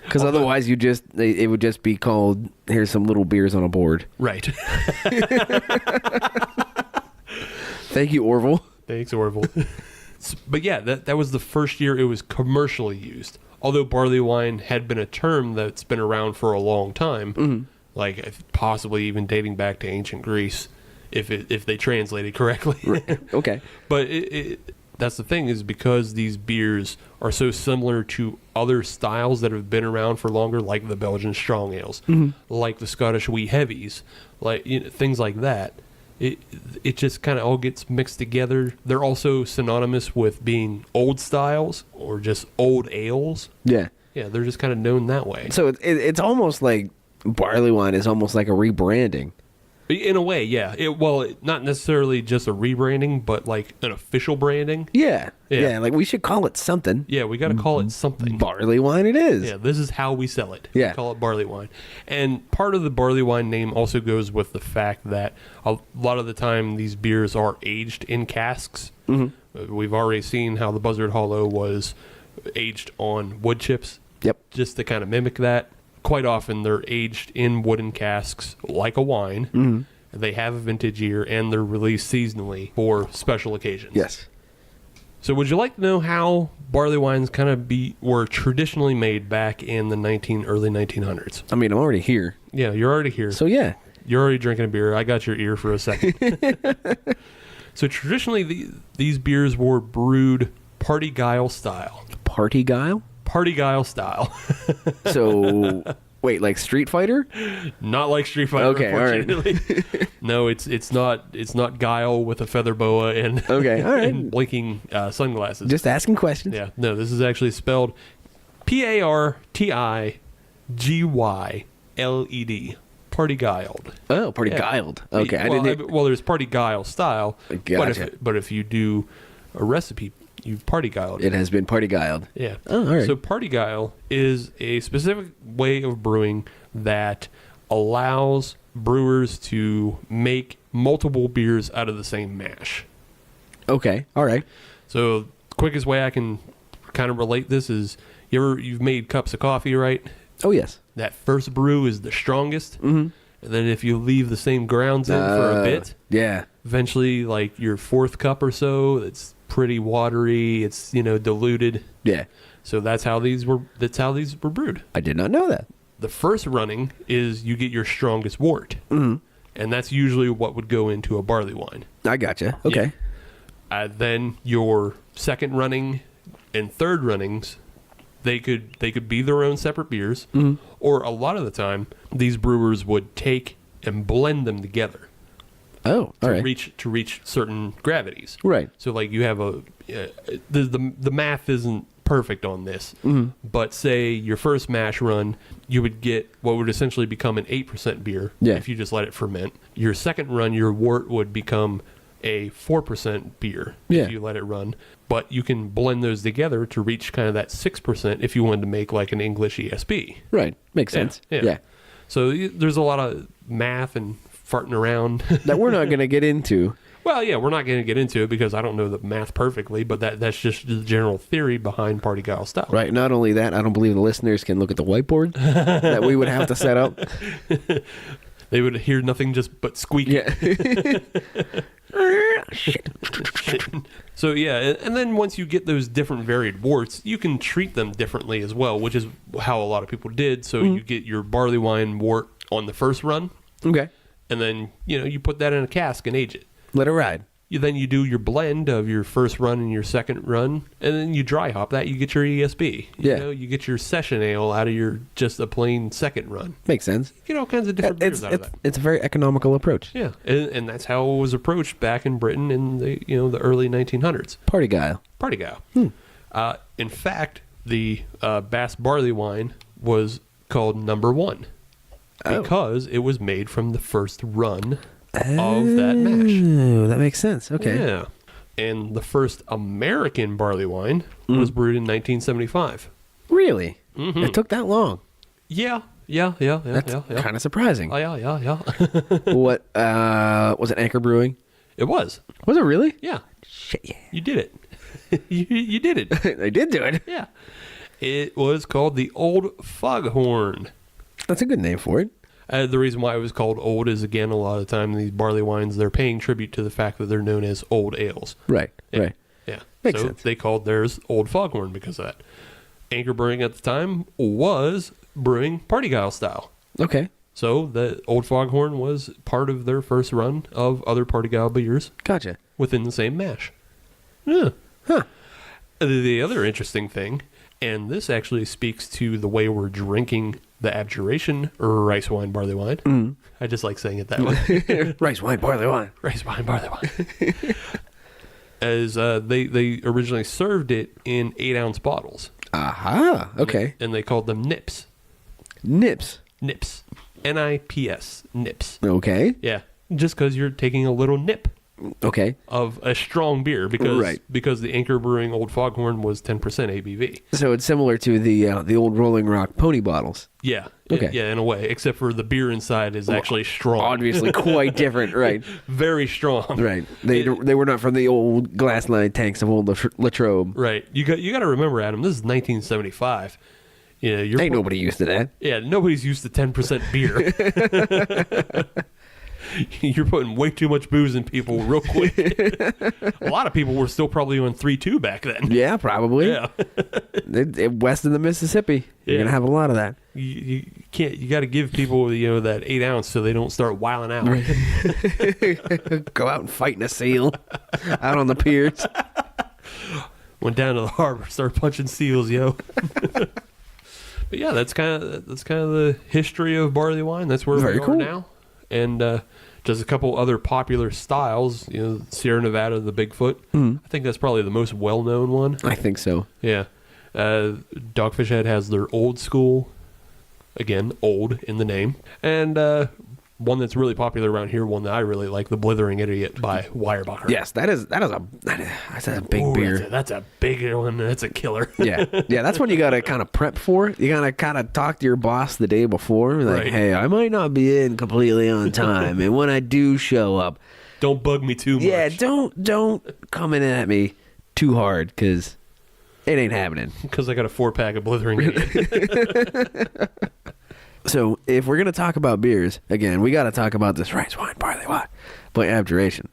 Because otherwise, it would just be called, here's some little beers on a board. Right. Thank you, Orville. Thanks, Orville. But yeah, that was the first year it was commercially used. Although barley wine had been a term that's been around for a long time, like possibly even dating back to ancient Greece, if they translated correctly. Okay. But that's the thing, is because these beers are so similar to other styles that have been around for longer, like the Belgian strong ales, like the Scottish wee heavies, like things like that. It just kind of all gets mixed together. They're also synonymous with being old styles or just old ales. Yeah. Yeah, they're just kind of known that way. So it's almost like barley wine is almost like a rebranding. In a way, yeah. Not necessarily just a rebranding, but like an official branding. Yeah. Yeah. Yeah. Like we should call it something. Yeah, we got to call it something. Barley wine it is. Yeah, this is how we sell it. Yeah. We call it barley wine. And part of the barley wine name also goes with the fact that a lot of the time these beers are aged in casks. We've already seen how the Buzzard Hollow was aged on wood chips. Yep. Just to kind of mimic that. Quite often they're aged in wooden casks like a wine. They have a vintage year and they're released seasonally for special occasions. Yes. So would you like to know how barley wines kind of were traditionally made back in the early 1900s? I mean, I'm already here. Yeah, you're already here. So yeah. You're already drinking a beer. I got your ear for a second. So traditionally these beers were brewed parti-gyle style. Parti-gyle? Parti-gyle style. So, wait, like Street Fighter? Not like Street Fighter, Okay, all right. unfortunately. No, it's not guile with a feather boa and, Okay, all right. and blinking sunglasses. Just asking questions. Yeah, no, this is actually spelled Parti-gyled. Parti-gyled. Oh, parti-gyled. Okay, I well, didn't. well, there's parti-gyle style, Gotcha. but if you do a recipe, you parti-gyled It has been parti-gyled. Yeah. Oh, all right. So parti-gyle is a specific way of brewing that allows brewers to make multiple beers out of the same mash. Okay, all right. So quickest way I can kind of relate this is you've made cups of coffee, right? Oh, yes. That first brew is the strongest. Mm-hmm. And then if you leave the same grounds in for a bit, Yeah. eventually like your fourth cup or so, it's pretty watery, it's diluted. Yeah. So that's how these were brewed. I did not know that. The first running is you get your strongest wort. Mm-hmm. And that's usually what would go into a barley wine. I gotcha. Okay. Yeah. Then your second running and third runnings, they could be their own separate beers, or a lot of the time these brewers would take and blend them together Oh, all right. to reach certain gravities. Right. So like you have the math isn't perfect on this, but say your first mash run, you would get what would essentially become an 8% beer if you just let it ferment. Your second run, your wort would become a 4% beer if you let it run. But you can blend those together to reach kind of that 6% if you wanted to make like an English ESB. Right. Makes sense. Yeah. So there's a lot of math and farting around. That we're not going to get into. Well, yeah, we're not going to get into it because I don't know the math perfectly, but that's just the general theory behind parti-gyle style. Right. Not only that, I don't believe the listeners can look at the whiteboard that we would have to set up. They would hear nothing but squeak. Yeah. So yeah, and then once you get those different varied worts, you can treat them differently as well, which is how a lot of people did. So you get your barley wine wort on the first run, Okay. and then you put that in a cask and age it. Let it ride. Then you do your blend of your first run and your second run, and then you dry hop that. You get your ESB. You get your session ale out of your just a plain second run. Makes sense. You get all kinds of different beers out of that. It's a very economical approach. Yeah, and that's how it was approached back in Britain in the early 1900s. Parti-gyle. Parti-gyle. In fact, the Bass barley wine was called number 1 because it was made from the first run of that mash. Oh, that makes sense. Okay. Yeah. And the first American barley wine was brewed in 1975. Really? It took that long. Yeah. That's kind of surprising. Oh, yeah. What was it? Anchor Brewing? It was. Was it really? Yeah. Shit, yeah. You did it. you did it. I did do it. Yeah. It was called the Old Foghorn. That's a good name for it. The reason why it was called old is, again, a lot of the time these barley wines, they're paying tribute to the fact that they're known as old ales. Right. Yeah. Right. Yeah. Makes so sense. they called theirs Old Foghorn because of that. Anchor Brewing at the time was brewing parti-gyle style. Okay. So the Old Foghorn was part of their first run of other parti-gyle beers Gotcha. within the same mash. Yeah. Huh. The other interesting thing, and this actually speaks to the way we're drinking the Abjuration rice wine, barley wine. I just like saying it that way. Rice wine, barley wine. Rice wine, barley wine. As they originally served it in 8-ounce bottles. Aha. Okay. And they called them nips. Nips. Nips. N-I-P-S. Nips. Okay. Yeah. Just because you're taking a little nip Okay. of a strong beer because the Anchor Brewing Old Foghorn was 10% ABV. So it's similar to the old Rolling Rock pony bottles. Yeah. Okay. Yeah, in a way, except for the beer inside is actually strong. Obviously quite different, right? Very strong. Right. They were not from the old glass line tanks of old Latrobe. Right. You got to remember, Adam, this is 1975. Ain't nobody used to that. Yeah, nobody's used to 10% beer. You're putting way too much booze in people real quick. A lot of people were still probably on 3.2 back then. Yeah, probably. Yeah. West of the Mississippi. You're going to have a lot of that. You can't. You got to give people that 8 ounce so they don't start wilding out. Go out and fight in a seal out on the piers. Went down to the harbor, started punching seals, yo. But yeah, that's kind of the history of barley wine. That's where we are now. And just a couple other popular styles, Sierra Nevada, the Bigfoot. I think that's probably the most well-known one. I think so. Yeah. Dogfish Head has their old school, again, old in the name. And one that's really popular around here, one that I really like, the Blithering Idiot by Weyerbacher. Yes, that's a big beer. That's a big one. That's a killer. Yeah, that's when you got to kind of prep for it. You got to kind of talk to your boss the day before. Like, Right. hey, I might not be in completely on time. And when I do show up, Don't bug me too much. yeah, don't come in at me too hard because it ain't happening. Because I got a 4-pack of Blithering Idiot. So if we're going to talk about beers, again, we got to talk about this rice wine, barley wine, by Abjuration.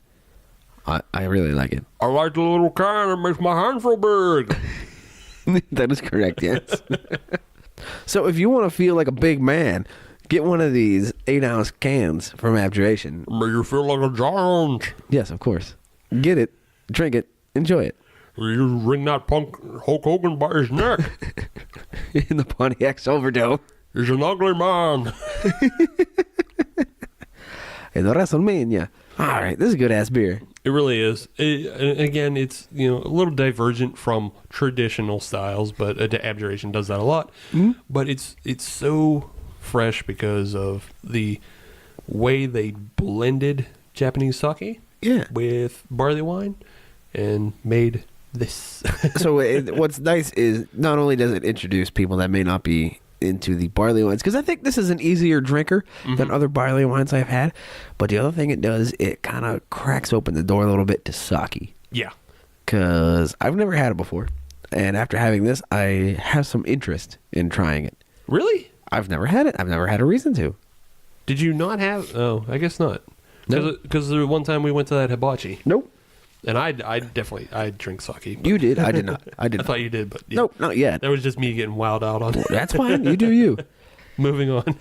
I really like it. I like the little can. It makes my hands feel big. That is correct, yes. So if you want to feel like a big man, get one of these 8-ounce cans from Abjuration. Make you feel like a giant. Yes, of course. Get it, drink it, enjoy it. You ring that punk Hulk Hogan by his neck. In the Pontiac Silverdome. He's an ugly man. In the WrestleMania. All right, this is a good-ass beer. It really is. Again, it's a little divergent from traditional styles, but Abjuration does that a lot. Mm-hmm. But it's so fresh because of the way they blended Japanese sake with barley wine and made this. So what's nice is not only does it introduce people that may not be into the barley wines, because I think this is an easier drinker than other barley wines I've had, but the other thing it does, it kind of cracks open the door a little bit to sake. Yeah. Because I've never had it before, and after having this, I have some interest in trying it. Really? I've never had it. I've never had a reason to. Did you not have? Oh, I guess not. Because the one time we went to that hibachi. Nope. And I drink sake. You did. I did not. I did. I thought you did, but yeah. Nope, not yet. That was just me getting wowed out on it. That's fine. You do you. Moving on.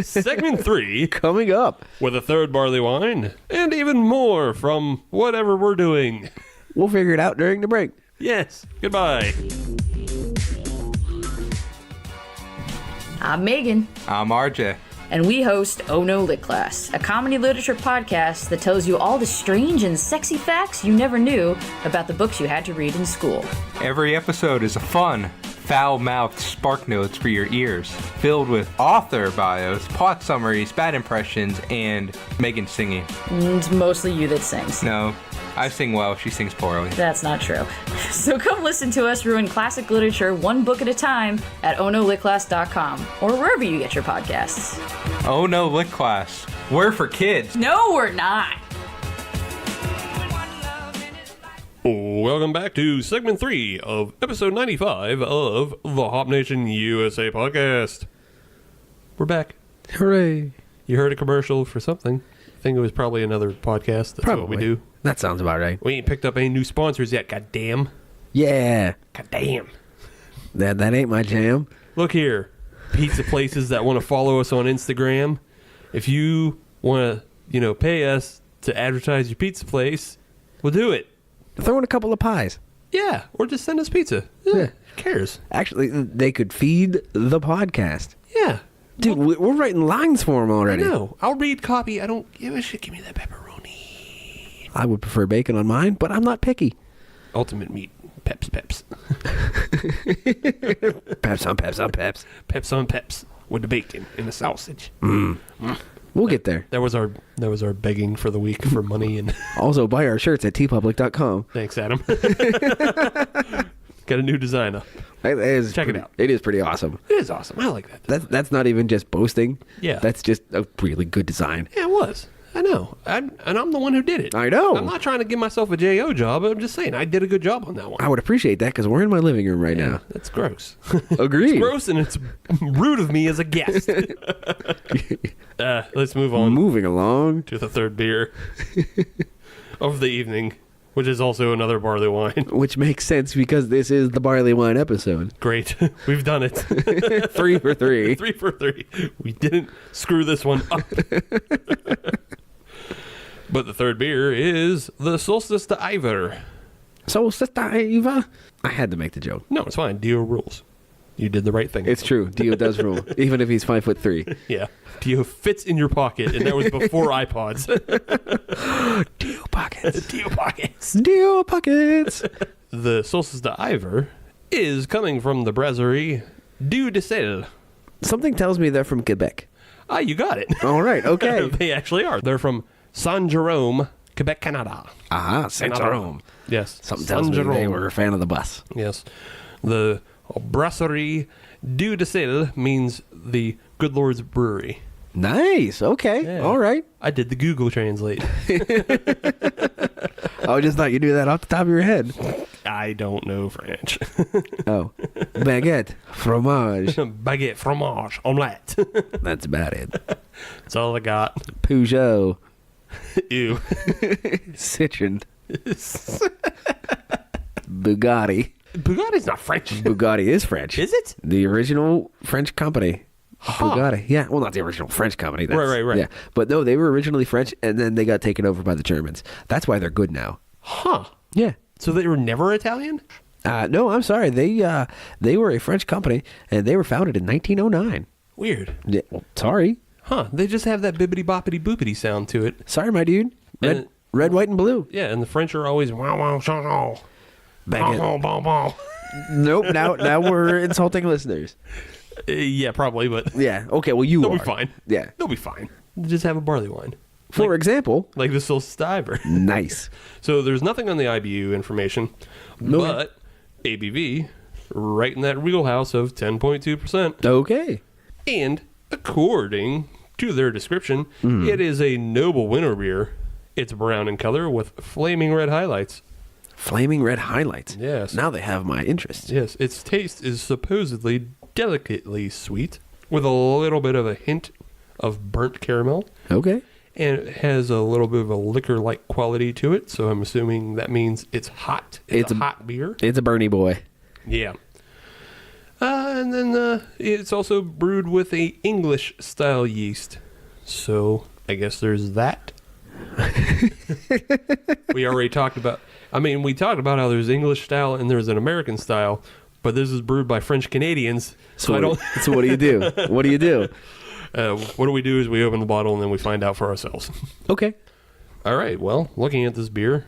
Segment 3. Coming up. With a third barley wine. And even more from whatever we're doing. We'll figure it out during the break. Yes. Goodbye. I'm Megan. I'm RJ. And we host Oh No Lit Class, a comedy literature podcast that tells you all the strange and sexy facts you never knew about the books you had to read in school. Every episode is a fun, foul-mouthed spark notes for your ears, filled with author bios, plot summaries, bad impressions, and Megan singing. It's mostly you that sings. No, I sing well, she sings poorly. That's not true. So come listen to us ruin classic literature one book at a time at ohnolitclass.com or wherever you get your podcasts. Oh No Lit Class. We're for kids. No, we're not. Welcome back to segment 3 of episode 95 of the Hop Nation USA podcast. We're back. Hooray. You heard a commercial for something. I think it was probably another podcast. That's what we do. That sounds about right. We ain't picked up any new sponsors yet. Goddamn. Yeah. Goddamn. That ain't my jam. Look here, pizza places that want to follow us on Instagram. If you want to, pay us to advertise your pizza place, we'll do it. Throw in a couple of pies. Yeah, or just send us pizza. Yeah. Who cares? Actually, they could feed the podcast. Yeah. Dude, we're writing lines for them already. I know. I'll read copy. I don't give a shit. Give me that pepperoni. I would prefer bacon on mine, but I'm not picky. Ultimate meat. Peps. Peps on peps on peps. Peps on peps with the bacon and the sausage. We'll get there. That was our begging for the week for money and Also, buy our shirts at tpublic.com. thanks, Adam. Got a new design up. Check it out. It is pretty awesome. It is awesome. I like that. That's not even just boasting. Yeah. That's just a really good design. Yeah, it was. I know. And I'm the one who did it. I know. I'm not trying to give myself a J.O. job. I'm just saying I did a good job on that one. I would appreciate that because we're in my living room right now. That's gross. Agreed. It's gross and it's rude of me as a guest. Let's move on. Moving along to the third beer of the evening, which is also another barley wine. Which makes sense because this is the barley wine episode. Great. We've done it. 3 for 3. 3 for 3. We didn't screw this one up. But the third beer is the Solstice to Ivor. Solstice. I had to make the joke. No, it's fine. Dio rules. You did the right thing. It's true. Dio does rule, even if he's 5'3". Yeah. Dio fits in your pocket, and that was before iPods. Dio pockets. Dio pockets. Dio pockets. The Solstice d'Hiver is coming from the brasserie Dieu de Ciel. Something tells me they're from Quebec. Ah, you got it. All right. Okay. They actually are. They're from Saint Jerome, Quebec, Canada. Aha, Saint Jerome. Yes. Something tells me they were a fan of the bus. Yes. The brasserie Dieu de Ciel means the good Lord's brewery. Nice. Okay. Yeah. All right. I did the Google Translate. I just thought you knew that off the top of your head. I don't know French. Oh. Baguette, fromage. Baguette, fromage, omelette. That's about it. That's all I got. Peugeot. Ew. Citroen. Bugatti. Bugatti's not French. Bugatti is French. Is it? The original French company. Huh. Bugatti. Yeah. Well, not the original French company. Right. Yeah. But no, they were originally French, and then they got taken over by the Germans. That's why they're good now. Huh. Yeah. So they were never Italian? No, I'm sorry. They were a French company, and they were founded in 1909. Weird. Yeah. Well, sorry. Huh. They just have that bibbity boppity boopity sound to it. Sorry, my dude. And- Red, white, and blue. Yeah, and the French are always wow wow shah shah. Baguette. Bon, bon, bon. Nope. Now we're insulting listeners. Yeah, probably, but Yeah. Okay. Well, you they'll are be fine. Yeah. They'll be fine. Just have a barley wine. For example. Like the Solstice d'Hiver. Nice. So there's nothing on the IBU information, No. but ABV, right in that wheelhouse of 10.2%. Okay. And according to their description, it is a noble winter beer. It's brown in color with flaming red highlights. Flaming red highlights. Yes. Now they have my interest. Yes, its taste is supposedly delicately sweet with a little bit of a hint of burnt caramel. Okay. And it has a little bit of a liquor-like quality to it, so I'm assuming that means it's hot. It's a hot beer. It's a Bernie boy. Yeah. And then it's also brewed with a English-style yeast. So I guess there's that. We already talked about... we talked about how there's English style and there's an American style, but this is brewed by French Canadians, so I don't... So what do you do? What do you do? What we do is we open the bottle and then we find out for ourselves. Okay. All right, well, looking at this beer,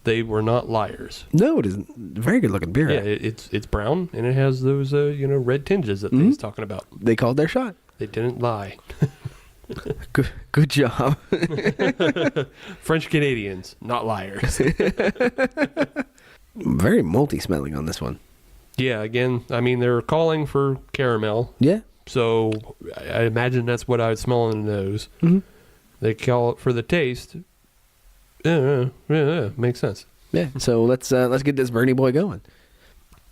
they were not liars. No, it isn't. Very good looking beer. Yeah, it's brown and it has those red tinges that he's talking about. They called their shot. They didn't lie. Good job. French Canadians, not liars. Very malty smelling on this one. Yeah, again, they're calling for caramel, Yeah. so I imagine that's what I would smell in the nose. Mhm. They call it for the taste. Yeah, makes sense. Yeah. So let's get this Bernie boy going.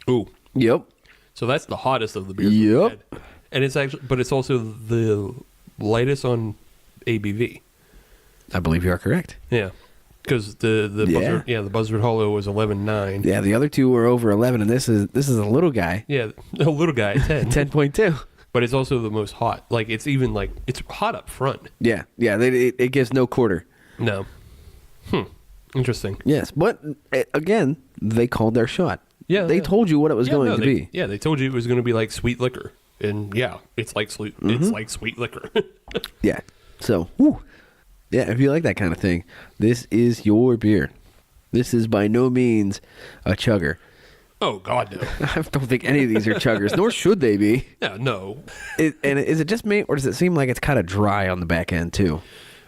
Ooh, Yep. so that's the hottest of the beers. Yep. we've had. And it's also the lightest on ABV. I believe you are correct. Yeah, because the Buzzard, the Buzzard Hollow was 11.9. Yeah, the other two were over 11, and this is a little guy. Yeah, a little guy, 10. 10.2. But it's also the most hot. Like it's even it's hot up front. Yeah. Yeah. It gives no quarter. No. Interesting. Yes, but again, they called their shot. Yeah, They yeah. told you what it was going to be. Yeah, they told you it was going to be like sweet liquor, and yeah, it's like sweet. It's like sweet liquor. Yeah. So, whew. Yeah, if you like that kind of thing, this is your beer. This is by no means a chugger. Oh God, no. I don't think any of these are chuggers, nor should they be. Yeah, no. And is it just me, or does it seem like it's kind of dry on the back end too?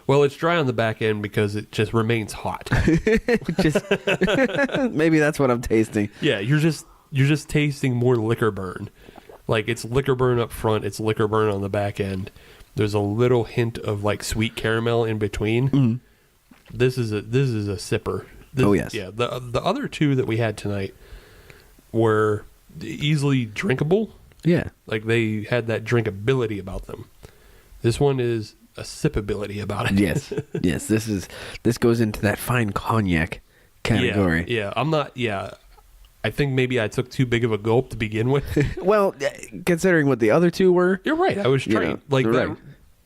Well, it's dry on the back end because it just remains hot. Just maybe that's what I'm tasting. Yeah, you're just tasting more liquor burn. Like it's liquor burn up front, it's liquor burn on the back end. There's a little hint of like sweet caramel in between. Mm. This is a sipper. Oh, yes. Yeah. The other two that we had tonight were easily drinkable. Yeah. Like they had that drinkability about them. This one is a sipability about it. Yes. Yes. This goes into that fine cognac category. Yeah. I'm not. Yeah. I think maybe I took too big of a gulp to begin with. Well, considering what the other two were. You're right. I was trained. Like right. that,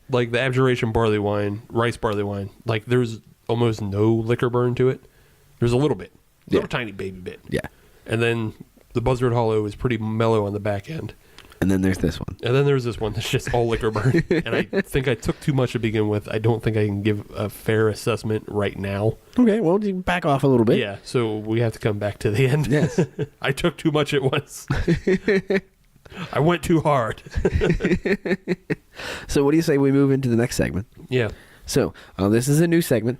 like the Abjuration barley wine, rice barley wine. Like there's almost no liquor burn to it. There's a little bit. Little tiny baby bit. Yeah. And then the Buzzard Hollow is pretty mellow on the back end. And then there's this one. And then there's this one that's just all liquor burn. And I think I took too much to begin with. I don't think I can give a fair assessment right now. Okay, well, you back off a little bit. Yeah, so we have to come back to the end. Yes. I took too much at once. I went too hard. So what do you say we move into the next segment? Yeah. So this is a new segment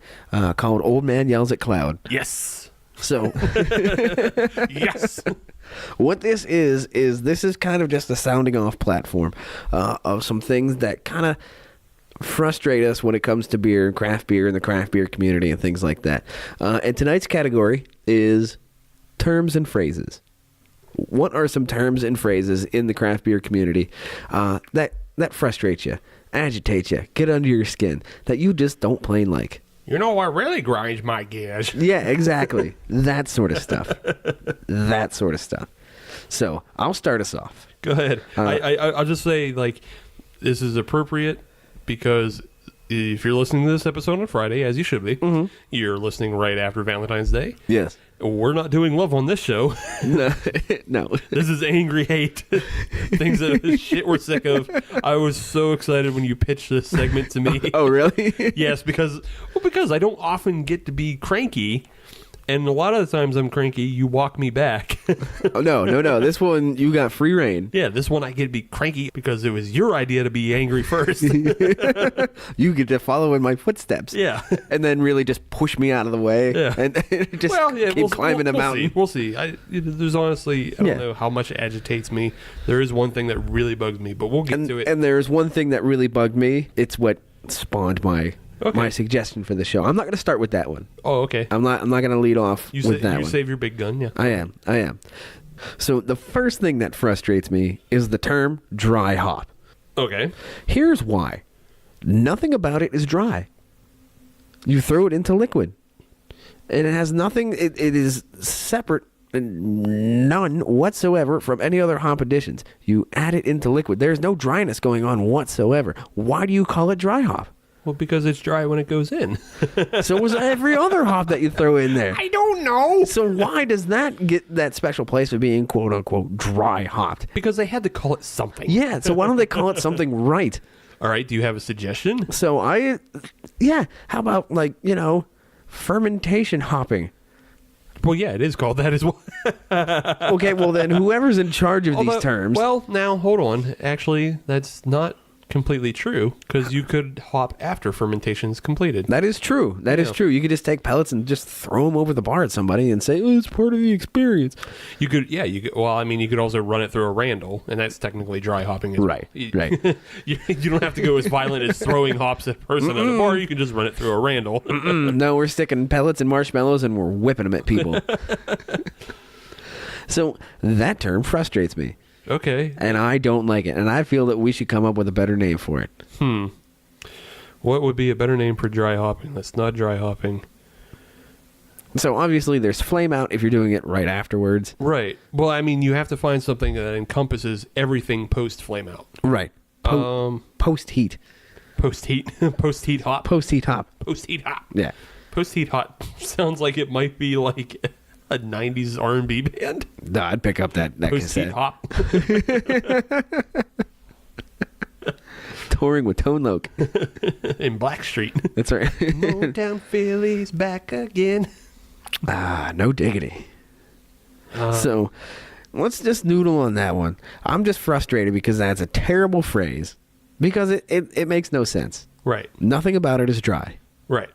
called Old Man Yells at Cloud. Yes. So Yes. what this is this is kind of just a sounding off platform of some things that kind of frustrate us when it comes to beer and craft beer and the craft beer community and things like that. And tonight's category is terms and phrases. What are some terms and phrases in the craft beer community that frustrate you, agitate you, get under your skin, that you just don't plain like? You know what really grinds my gears? Yeah, exactly. That sort of stuff. That sort of stuff. So I'll start us off. Go ahead. I'll just say, like, this is appropriate because if you're listening to this episode on Friday, as you should be, you're listening right after Valentine's Day. Yes. We're not doing love on this show. No. This is angry hate. Things that shit we're sick of. I was so excited when you pitched this segment to me. Oh, really? Yes, because I don't often get to be cranky. And a lot of the times I'm cranky, you walk me back. Oh, no. This one, you got free reign. Yeah, this one I get to be cranky because it was your idea to be angry first. You get to follow in my footsteps. Yeah. And then really just push me out of the way. Yeah. And just keep climbing the mountain. We'll see. There's honestly, I don't know how much it agitates me. There is one thing that really bugs me, but we'll get to it. And there's one thing that really bugged me. It's what spawned my suggestion for the show. I'm not going to start with that one. Oh, okay. I'm not going to lead off with that one. You save your big gun, yeah. I am. So the first thing that frustrates me is the term dry hop. Okay. Here's why. Nothing about it is dry. You throw it into liquid. And it has nothing, it is separate and none whatsoever from any other hop additions. You add it into liquid. There's no dryness going on whatsoever. Why do you call it dry hop? Well, because it's dry when it goes in. So was every other hop that you throw in there. I don't know. So why does that get that special place of being quote unquote dry hopped? Because they had to call it something. Yeah, so why don't they call it something right? All right, do you have a suggestion? So how about fermentation hopping? Well, yeah, it is called that as well. Okay, well then whoever's in charge of these terms. Well, now, hold on. Actually, that's not completely true because you could hop after fermentation's completed. That is true. That is true. You could just take pellets and just throw them over the bar at somebody and say, "Oh, it's part of the experience." You could, yeah. You could. Well, I mean, you could also run it through a Randall, and that's technically dry hopping. Right. Right. You don't have to go as violent as throwing hops at a person at a bar. You can just run it through a Randall. No, we're sticking pellets and marshmallows and we're whipping them at people. So that term frustrates me. Okay. And I don't like it. And I feel that we should come up with a better name for it. What would be a better name for dry hopping? That's not dry hopping. So obviously there's flame out if you're doing it right afterwards. Right. Well, I mean, you have to find something that encompasses everything post flame out. Right. Post heat. Post heat. Post heat hop. Post heat hop. Post heat hop. Yeah. Post heat hop sounds like it might be like a 90s R&B band. No, I'd pick up that Post heat cassette. hop. Touring with Tone Loc. In Blackstreet. That's right. Motown Philly's back again. No diggity. So let's just noodle on that one. I'm just frustrated because that's a terrible phrase. Because it makes no sense. Right. Nothing about it is dry. Right.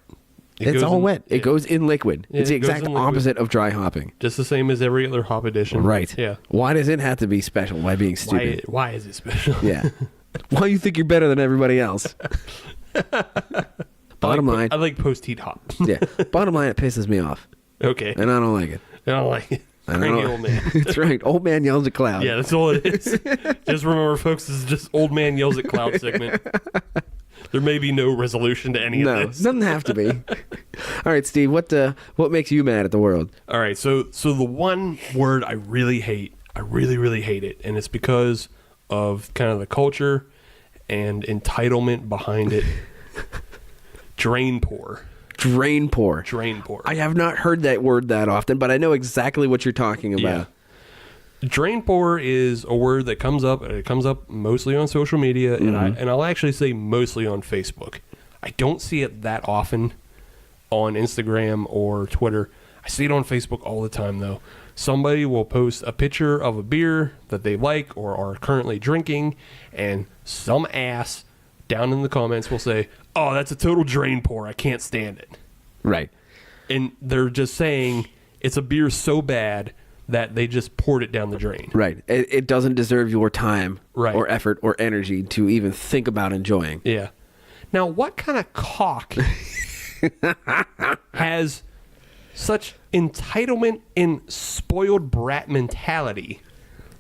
It's all wet. It goes in liquid. Yeah, it's the it goes exact in liquid. opposite of dry hopping. Just the same as every other hop edition. Right. Yeah. Why does it have to be special? Why being stupid? Why is it special? Yeah. Why you think you're better than everybody else? Bottom line. I like post heat hop. Yeah. Bottom line, it pisses me off. Okay. And I don't like it. I don't like it. I don't Cranky know. old man. That's right. Old man yells at cloud. Yeah, that's all it is. Just remember, folks, this is just old man yells at cloud segment. There may be no resolution to any No, of it this. doesn't have to be. All right, Steve, what makes you mad at the world? All right, so the one word I really hate, I really, really hate it, and it's because of kind of the culture and entitlement behind it. Drain pour. Drain pour. Drain pour. I have not heard that word that often, but I know exactly what you're talking about. Drain pour is a word that comes up. It comes up mostly on social media, and I'll actually say mostly on Facebook. I don't see it that often on Instagram or Twitter. I see it on Facebook all the time, though. Somebody will post a picture of a beer that they like or are currently drinking, and some ass down in the comments will say, "Oh, that's a total drain pour. I can't stand it." Right. And they're just saying it's a beer so bad that they just poured it down the drain. Right. It doesn't deserve your time or effort or energy to even think about enjoying. Yeah. Now, what kind of cock has such entitlement and spoiled brat mentality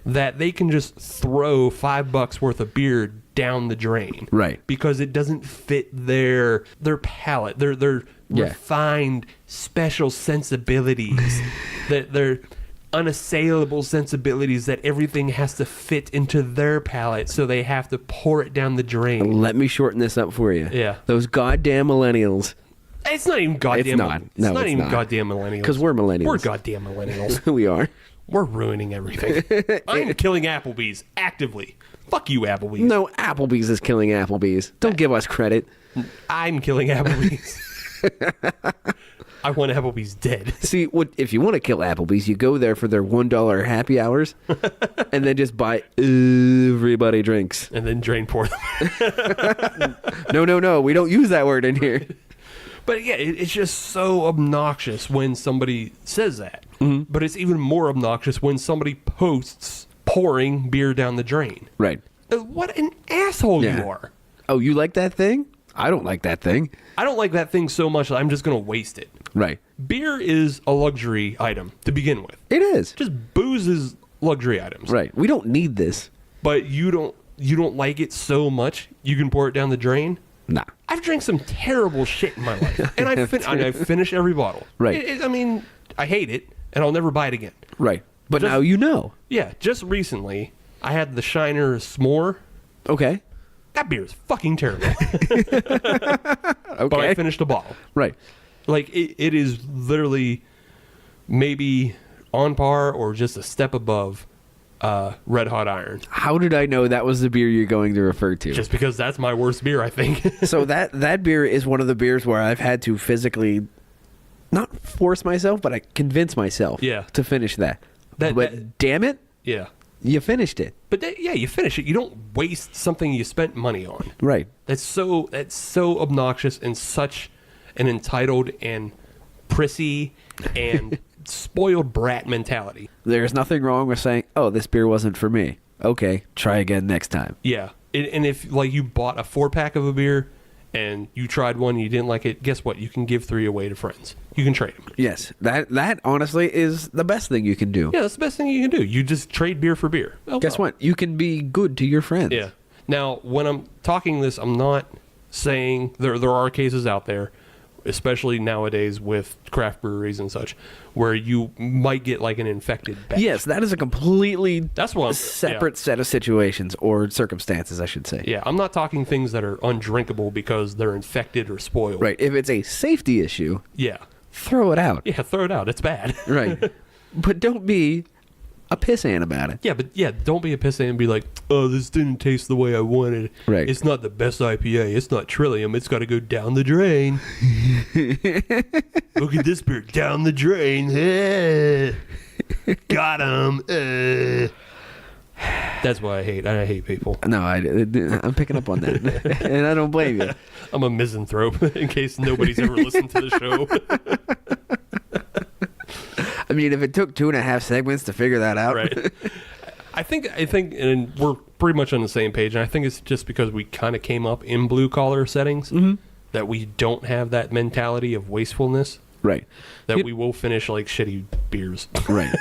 that they can just throw $5 worth of beer down the drain? Right. Because it doesn't fit their palate, their refined, special sensibilities, their unassailable sensibilities that everything has to fit into their palate, so they have to pour it down the drain. Let me shorten this up for you. Yeah. Those goddamn millennials. It's not even goddamn. It's not. No, it's not it's even not. goddamn millennials. Because we're millennials. We're goddamn millennials. We are. We're ruining everything. I'm killing Applebee's actively. Fuck you, Applebee's. No, Applebee's is killing Applebee's. Don't give us credit. I'm killing Applebee's. I want Applebee's dead. See, if you want to kill Applebee's, you go there for their $1 happy hours, and then just buy everybody drinks. And then drain pour them. No. We don't use that word in here. But yeah, it's just so obnoxious when somebody says that. Mm-hmm. But it's even more obnoxious when somebody posts pouring beer down the drain. Right. What an asshole you are. Oh, you like that thing? I don't like that thing. I don't like that thing so much that I'm just going to waste it. Right. Beer is a luxury item to begin with. It is. Just booze is luxury items. Right. We don't need this. But you don't like it so much you can pour it down the drain? Nah. I've drank some terrible shit in my life, and I finish every bottle. Right. I mean, I hate it, and I'll never buy it again. Right. But now you know. Yeah. Just recently, I had the Shiner S'more. Okay. That beer is fucking terrible. Okay. But I finished a bottle. Right. Like, it is literally maybe on par or just a step above Red Hot Iron. How did I know that was the beer you're going to refer to? Just because that's my worst beer, I think. So that beer is one of the beers where I've had to physically not force myself, but I convince myself to finich that. But damn it, you finished it. But you finish it. You don't waste something you spent money on. Right. That's so obnoxious and such an entitled and prissy and spoiled brat mentality. There's nothing wrong with saying, "Oh, this beer wasn't for me." Okay, try again next time. Yeah. And if like you bought a 4-pack of a beer and you tried one and you didn't like it, guess what? You can give 3 away to friends. You can trade them. Yes, that honestly is the best thing you can do. Yeah, that's the best thing you can do. You just trade beer for beer. Oh, Guess what? You can be good to your friends. Yeah. Now, when I'm talking this, I'm not saying there are cases out there, especially nowadays with craft breweries and such, where you might get like an infected batch. Yes, that is a completely separate set of situations or circumstances, I should say. Yeah, I'm not talking things that are undrinkable because they're infected or spoiled. Right. If it's a safety issue, throw it out. Yeah, throw it out. It's bad. Right. But don't be a pissant about it. Yeah, don't be a pissant and be like, "Oh, this didn't taste the way I wanted. Right. It's not the best IPA. It's not Trillium. It's got to go down the drain." Look at this beer down the drain. Got him. That's why I hate people. No, I'm picking up on that, and I don't blame you. I'm a misanthrope. In case nobody's ever listened to the show. I mean, if it took 2.5 segments to figure that out, right? I think, and we're pretty much on the same page. And I think it's just because we kind of came up in blue collar settings that we don't have that mentality of wastefulness. Right. That we will finish like shitty beers. Right.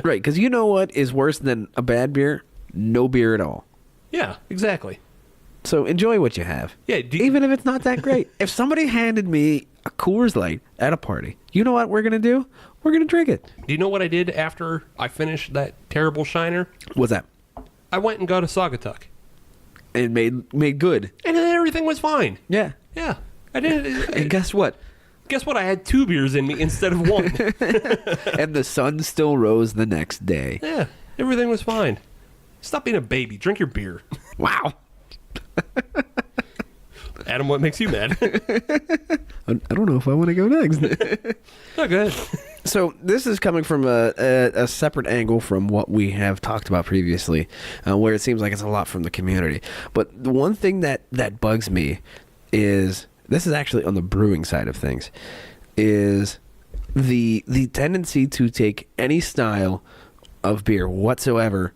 Right. Because you know what is worse than a bad beer? No beer at all. Yeah, exactly. So enjoy what you have. Yeah. Even if it's not that great. If somebody handed me a Coors Light at a party, you know what we're going to do? We're going to drink it. Do you know what I did after I finished that terrible Shiner? What's that? I went and got a Saugatuck. And made good. And then everything was fine. Yeah. Yeah. I did. And guess what? Guess what? I had 2 beers in me instead of 1. And the sun still rose the next day. Yeah, everything was fine. Stop being a baby. Drink your beer. Wow. Adam, what makes you mad? I don't know if I want to go next. Oh, good. So this is coming from a separate angle from what we have talked about previously, where it seems like it's a lot from the community. But the one thing that bugs me is, this is actually on the brewing side of things, is the tendency to take any style of beer whatsoever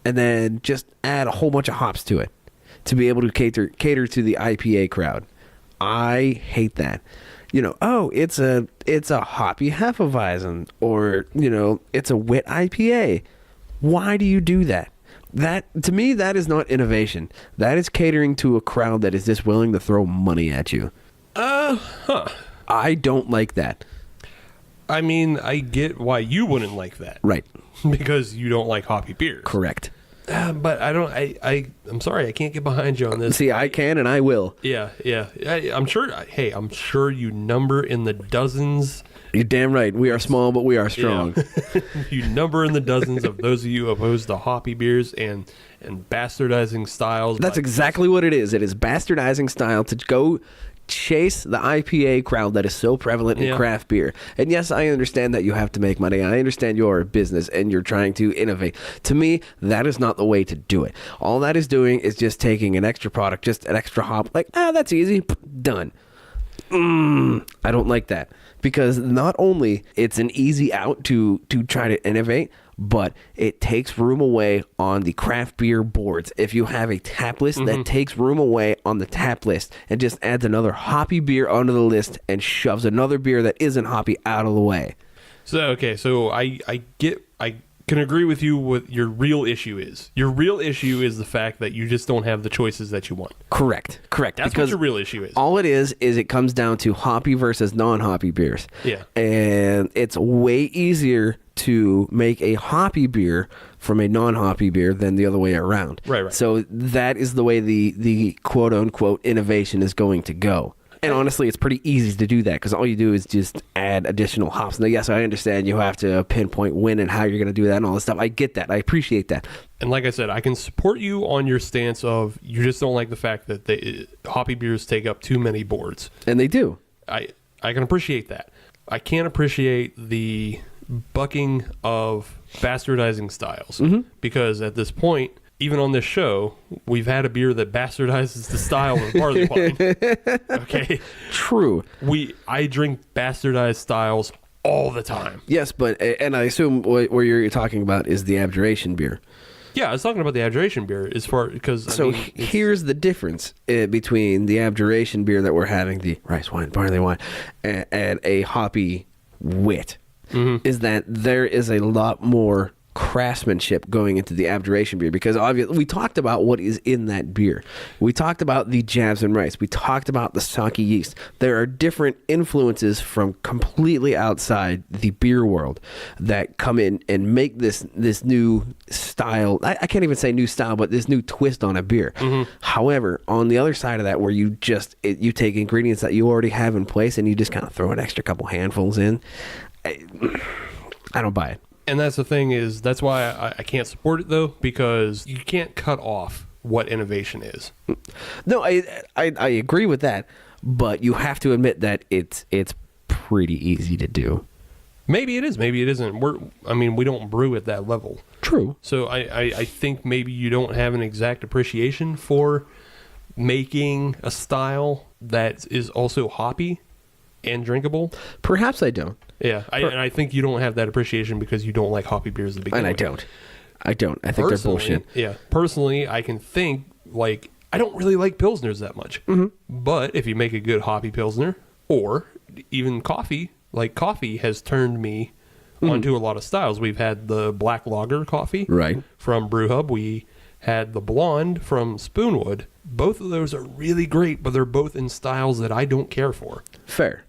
and then just add a whole bunch of hops to it to be able to cater to the IPA crowd. I hate that. It's a hoppy Hefeweizen, or it's a wit IPA. Why do you do that? That, to me, that is not innovation. That is catering to a crowd that is just willing to throw money at you. I don't like that. I mean, I get why you wouldn't like that. Right. Because you don't like hoppy beers. Correct. But I don't. I'm sorry, I can't get behind you on this. See, I can and I will. Yeah. I'm sure. Hey, I'm sure you number in the dozens. You're damn right. We are small, but we are strong. Yeah. You number in the dozens of those of you opposed to hoppy beers and bastardizing styles. That's exactly what it is. It is bastardizing style to go chase the IPA crowd that is so prevalent in craft beer. And yes, I understand that you have to make money. I understand you're a business and you're trying to innovate. To me, that is not the way to do it. All that is doing is just taking an extra product, just an extra hop, like, that's easy, done. I don't like that, because not only it's an easy out to try to innovate, but it takes room away on the craft beer boards. If you have a tap list that takes room away on the tap list and just adds another hoppy beer onto the list and shoves another beer that isn't hoppy out of the way. So I can agree with you. What your real issue is. Your real issue is the fact that you just don't have the choices that you want. Correct. That's because what your real issue is. All it is it comes down to hoppy versus non-hoppy beers. Yeah. And it's way easier to make a hoppy beer from a non-hoppy beer than the other way around. Right. So that is the way the quote-unquote innovation is going to go. And honestly, it's pretty easy to do that, because all you do is just add additional hops. Now, yes, I understand you have to pinpoint when and how you're going to do that and all this stuff. I get that. I appreciate that. And like I said, I can support you on your stance of you just don't like the fact that hoppy beers take up too many boards. And they do. I can appreciate that. I can't appreciate the bucking of bastardizing styles, because at this point, even on this show, we've had a beer that bastardizes the style of barley wine. Okay, true. I drink bastardized styles all the time. Yes, and I assume what you're talking about is the Abjuration beer. Yeah, I was talking about the Abjuration beer Here's the difference between the Abjuration beer that we're having, the rice wine, barley wine, and a hoppy wit, is that there is a lot more craftsmanship going into the Abjuration beer, because obviously we talked about what is in that beer. We talked about the jabs and rice. We talked about the sake yeast. There are different influences from completely outside the beer world that come in and make this new style. I can't even say new style, but this new twist on a beer. However, on the other side of that, where you take ingredients that you already have in place and you just kind of throw an extra couple handfuls in, I don't buy it. And that's the thing is, that's why I can't support it, though, because you can't cut off what innovation is. No, I agree with that, but you have to admit that it's pretty easy to do. Maybe it is, maybe it isn't. We don't brew at that level. True. So I think maybe you don't have an exact appreciation for making a style that is also hoppy and drinkable. Perhaps I don't. Yeah, and I think you don't have that appreciation because you don't like hoppy beers at the beginning. And I don't. I think they're bullshit. Yeah, personally, I can think, like, I don't really like Pilsners that much. But if you make a good hoppy Pilsner, or even coffee, like coffee has turned me onto a lot of styles. We've had the black lager coffee from Brew Hub. We had the blonde from Spoonwood. Both of those are really great, but they're both in styles that I don't care for. Fair.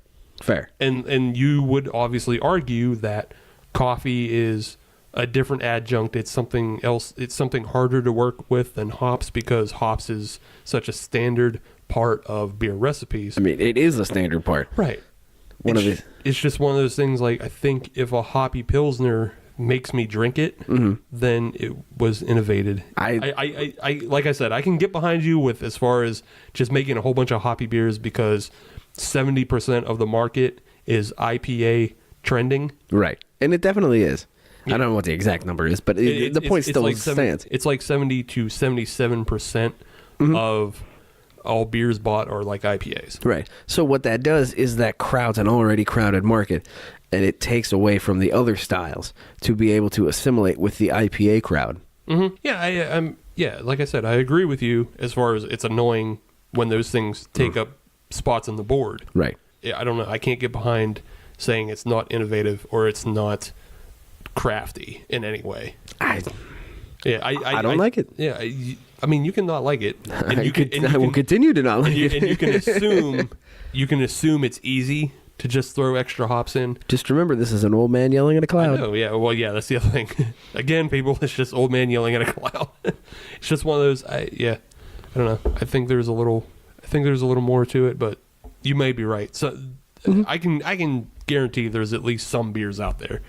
And you would obviously argue that coffee is a different adjunct. It's something else. It's something harder to work with than hops, because hops is such a standard part of beer recipes. I mean, it is a standard part. Right. one of the. It's just one of those things. Like, I think if a hoppy pilsner makes me drink it, then it was innovated. I like I said, I can get behind you with as far as just making a whole bunch of hoppy beers because 70% of the market is IPA trending. Right, and it definitely is. I don't know what the exact number is, but the point still stands. It's like 70 to 77% of all beers bought are like IPAs. Right. So what that does is that crowds an already crowded market, and it takes away from the other styles to be able to assimilate with the IPA crowd. Mm-hmm. Yeah, like I said, I agree with you as far as it's annoying when those things take up spots on the board. Right. Yeah, I don't know. I can't get behind saying it's not innovative or it's not crafty in any way. I don't like it. Yeah, I mean, you can not like it, and I will continue to not like it. And you can assume it's easy to just throw extra hops in. Just remember, this is an old man yelling at a cloud. I know, yeah. Well, yeah, that's the other thing. Again, people, it's just old man yelling at a cloud. It's just one of those. I don't know. I think there's a little more to it, but you may be right. So I can guarantee there's at least some beers out there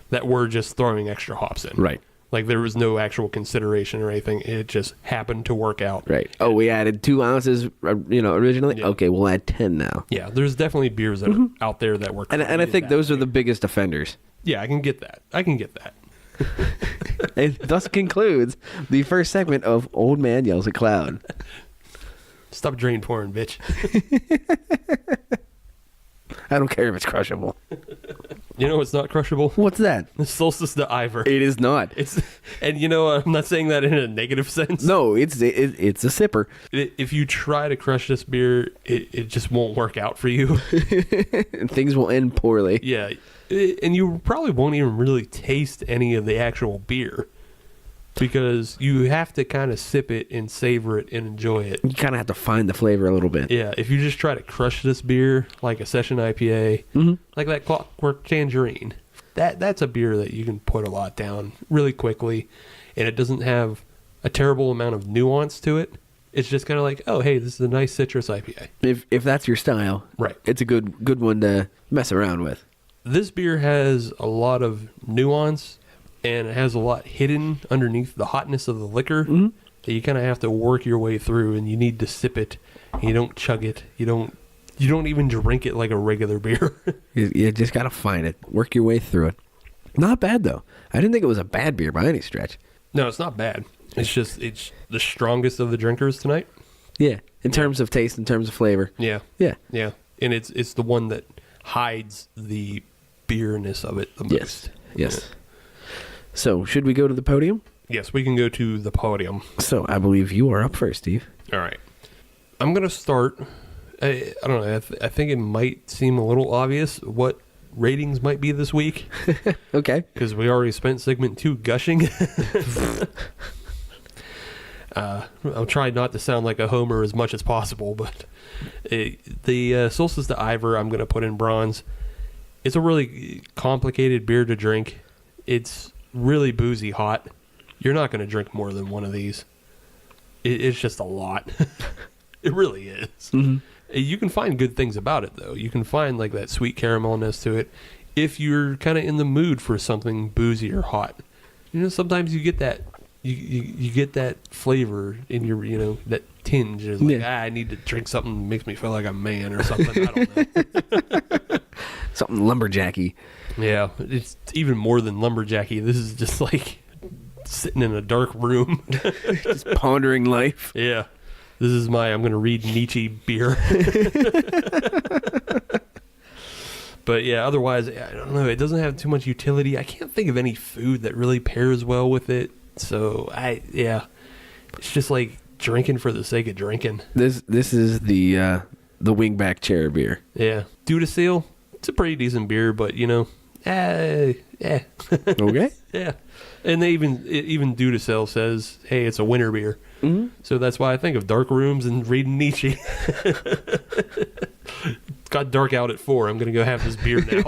that were just throwing extra hops in. Right. Like there was no actual consideration or anything. It just happened to work out. Right. Oh, we added 2 ounces, originally? Yeah. Okay, we'll add 10 now. Yeah, there's definitely beers that are out there that were. And I think those are the biggest offenders. Yeah, I can get that. And thus concludes the first segment of Old Man Yells at Cloud. Stop drain pouring, bitch. I don't care if it's crushable. You know what's not crushable? What's that? The Solstice the Ivor. It is not. And I'm not saying that in a negative sense. No, it's a sipper. If you try to crush this beer, it just won't work out for you. And things will end poorly. Yeah. And you probably won't even really taste any of the actual beer because you have to kind of sip it and savor it and enjoy it. You kind of have to find the flavor a little bit. Yeah, if you just try to crush this beer like a session IPA, like that Clockwork Tangerine, that's a beer that you can put a lot down really quickly, and it doesn't have a terrible amount of nuance to it. It's just kind of like, oh, hey, this is a nice citrus IPA. If that's your style, right, it's a good one to mess around with. This beer has a lot of nuance, and it has a lot hidden underneath the hotness of the liquor that you kind of have to work your way through, and you need to sip it. And you don't chug it. You don't even drink it like a regular beer. You just got to find it. Work your way through it. Not bad, though. I didn't think it was a bad beer by any stretch. No, it's not bad. It's the strongest of the drinkers tonight. Yeah, in terms of taste, in terms of flavor. Yeah. Yeah. Yeah. And it's the one that hides the beerness of it the most. Yes. Yeah. So, should we go to the podium? Yes, we can go to the podium. So, I believe you are up first, Steve. All right. I'm going to start. I don't know. I think it might seem a little obvious what ratings might be this week. Okay. Because we already spent segment 2 gushing. I'll try not to sound like a homer as much as possible, but the Solstice the Ivor I'm going to put in bronze. It's a really complicated beer to drink. It's really boozy hot. You're not going to drink more than one of these. It's just a lot. It really is. Mm-hmm. You can find good things about it, though. You can find like that sweet caramelness to it if you're kind of in the mood for something boozy or hot. Sometimes you get that you get that flavor in your, that tinge. It's like, I need to drink something that makes me feel like a man or something. I don't know. Something lumberjacky. Yeah, it's even more than lumberjacky. This is just like sitting in a dark room. Just pondering life. Yeah. This is I'm going to read Nietzsche beer. But yeah, otherwise, I don't know. It doesn't have too much utility. I can't think of any food that really pairs well with it. So, it's just like drinking for the sake of drinking. This is the wingback chair beer. Yeah. Due to Ciel, it's a pretty decent beer, but, Okay. Yeah. And they even Due to Ciel says, hey, it's a winter beer. Mm-hmm. So that's why I think of dark rooms and reading Nietzsche. It's got dark out at 4. I'm going to go have this beer now.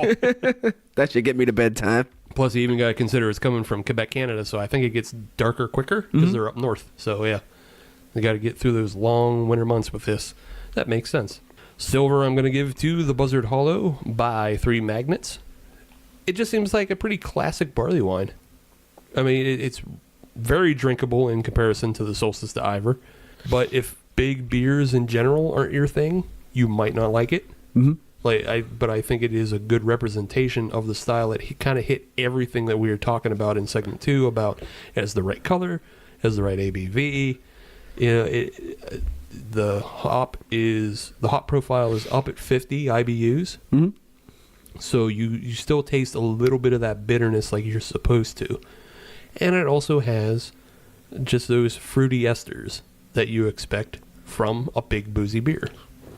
That should get me to bedtime. Plus, you even got to consider it's coming from Quebec, Canada, so I think it gets darker quicker because they're up north. So, yeah, they got to get through those long winter months with this. That makes sense. Silver I'm going to give to the Buzzard Hollow by 3 Magnets. It just seems like a pretty classic barley wine. I mean, it's very drinkable in comparison to the Solstice to Ivor. But if big beers in general aren't your thing, you might not like it. Mm-hmm. But I think it is a good representation of the style. It kind of hit everything that we were talking about in segment 2 about it has the right color, has the right ABV. The hop profile is up at 50 IBUs. Mm-hmm. So you still taste a little bit of that bitterness like you're supposed to. And it also has just those fruity esters that you expect from a big boozy beer.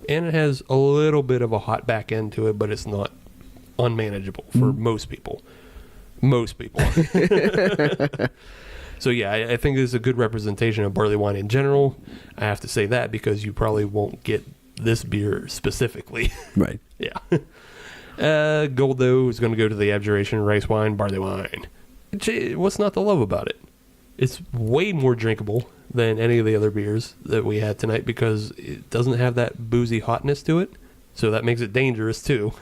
And it has a little bit of a hot back end to it, but it's not unmanageable for most people. Most people. So yeah, I think this is a good representation of barley wine in general. I have to say that because you probably won't get this beer specifically. Right. Yeah. Gold, though, is going to go to the Abjuration rice wine, barley wine. What's not to love about it? It's way more drinkable than any of the other beers that we had tonight because it doesn't have that boozy hotness to it. So that makes it dangerous too.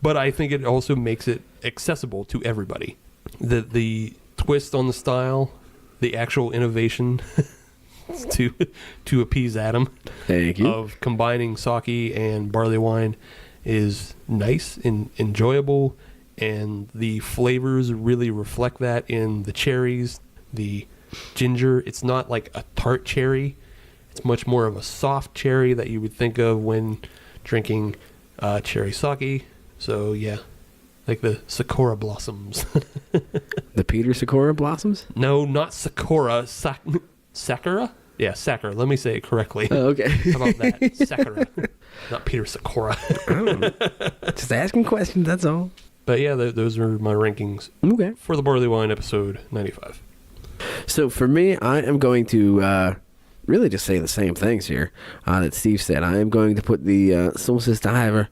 But I think it also makes it accessible to everybody. The twist on the style, the actual innovation to appease Adam Thank you. of combining sake and barley wine is nice and enjoyable, and the flavors really reflect that in the cherries, the ginger. It's not like a tart cherry. It's much more of a soft cherry that you would think of when drinking cherry sake. So yeah, like the sakura blossoms. The Peter Sakura blossoms? No, not sakura. Sakura? Yeah, sakura. Let me say it correctly. Oh, okay. How about that? Sakura. Not Peter Sakura. Just asking questions, that's all. But yeah, those are my rankings Okay. for the Barley Wine episode 95. So for me, I am going to really just say the same things here that Steve said. I am going to put the Solstice to Ivor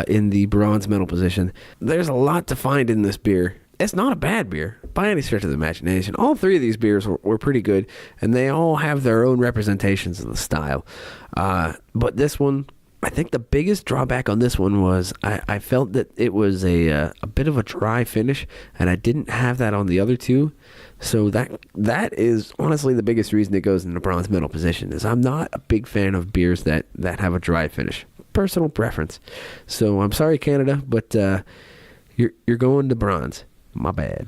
in the bronze medal position. There's a lot to find in this beer. It's not a bad beer by any stretch of the imagination. All 3 of these beers were pretty good, and they all have their own representations of the style. But this one, I think the biggest drawback on this one was I felt that it was a bit of a dry finish, and I didn't have that on the other 2. So that is honestly the biggest reason it goes in the bronze medal position. Is I'm not a big fan of beers that have a dry finish. Personal preference. So I'm sorry, Canada, but you're going to bronze. My bad.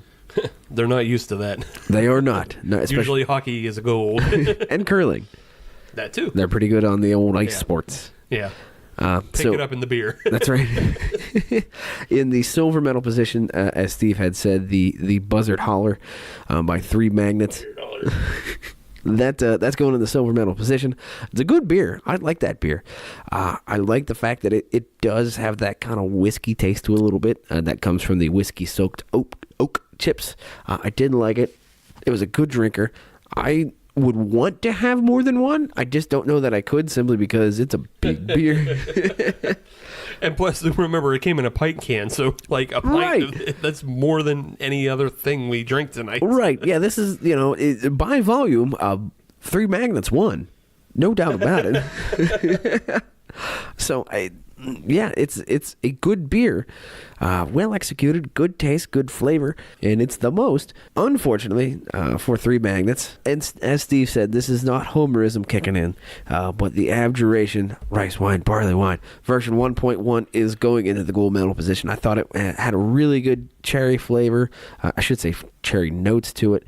They're not used to that. They are not. No, Usually hockey is a gold. and curling. That too. They're pretty good on the old ice sports. Yeah. Pick So it up in the beer. that's right. In the silver medal position, as Steve had said, the Buzzard Holler by 3 Magnets. That's going in the silver medal position. It's a good beer. I like that beer. I like the fact that it does have that kind of whiskey taste to it a little bit. That comes from the whiskey soaked oak chips. I did like it. It was a good drinker. I would want to have more than one. I just don't know that I could, simply because it's a big beer. And plus, remember, it came in a pint can, so like a pint, Right. That's more than any other thing we drink tonight. Right. Yeah, this is, by volume, 3 Magnets won. No doubt about it. So, it's a good beer. Well executed, good taste, good flavor, and it's the most, unfortunately, for 3 Magnets. And as Steve said, this is not homerism kicking in, but the Abjuration rice wine, barley wine, version 1.1 is going into the gold medal position. I thought it had a really good cherry flavor. I should say cherry notes to it.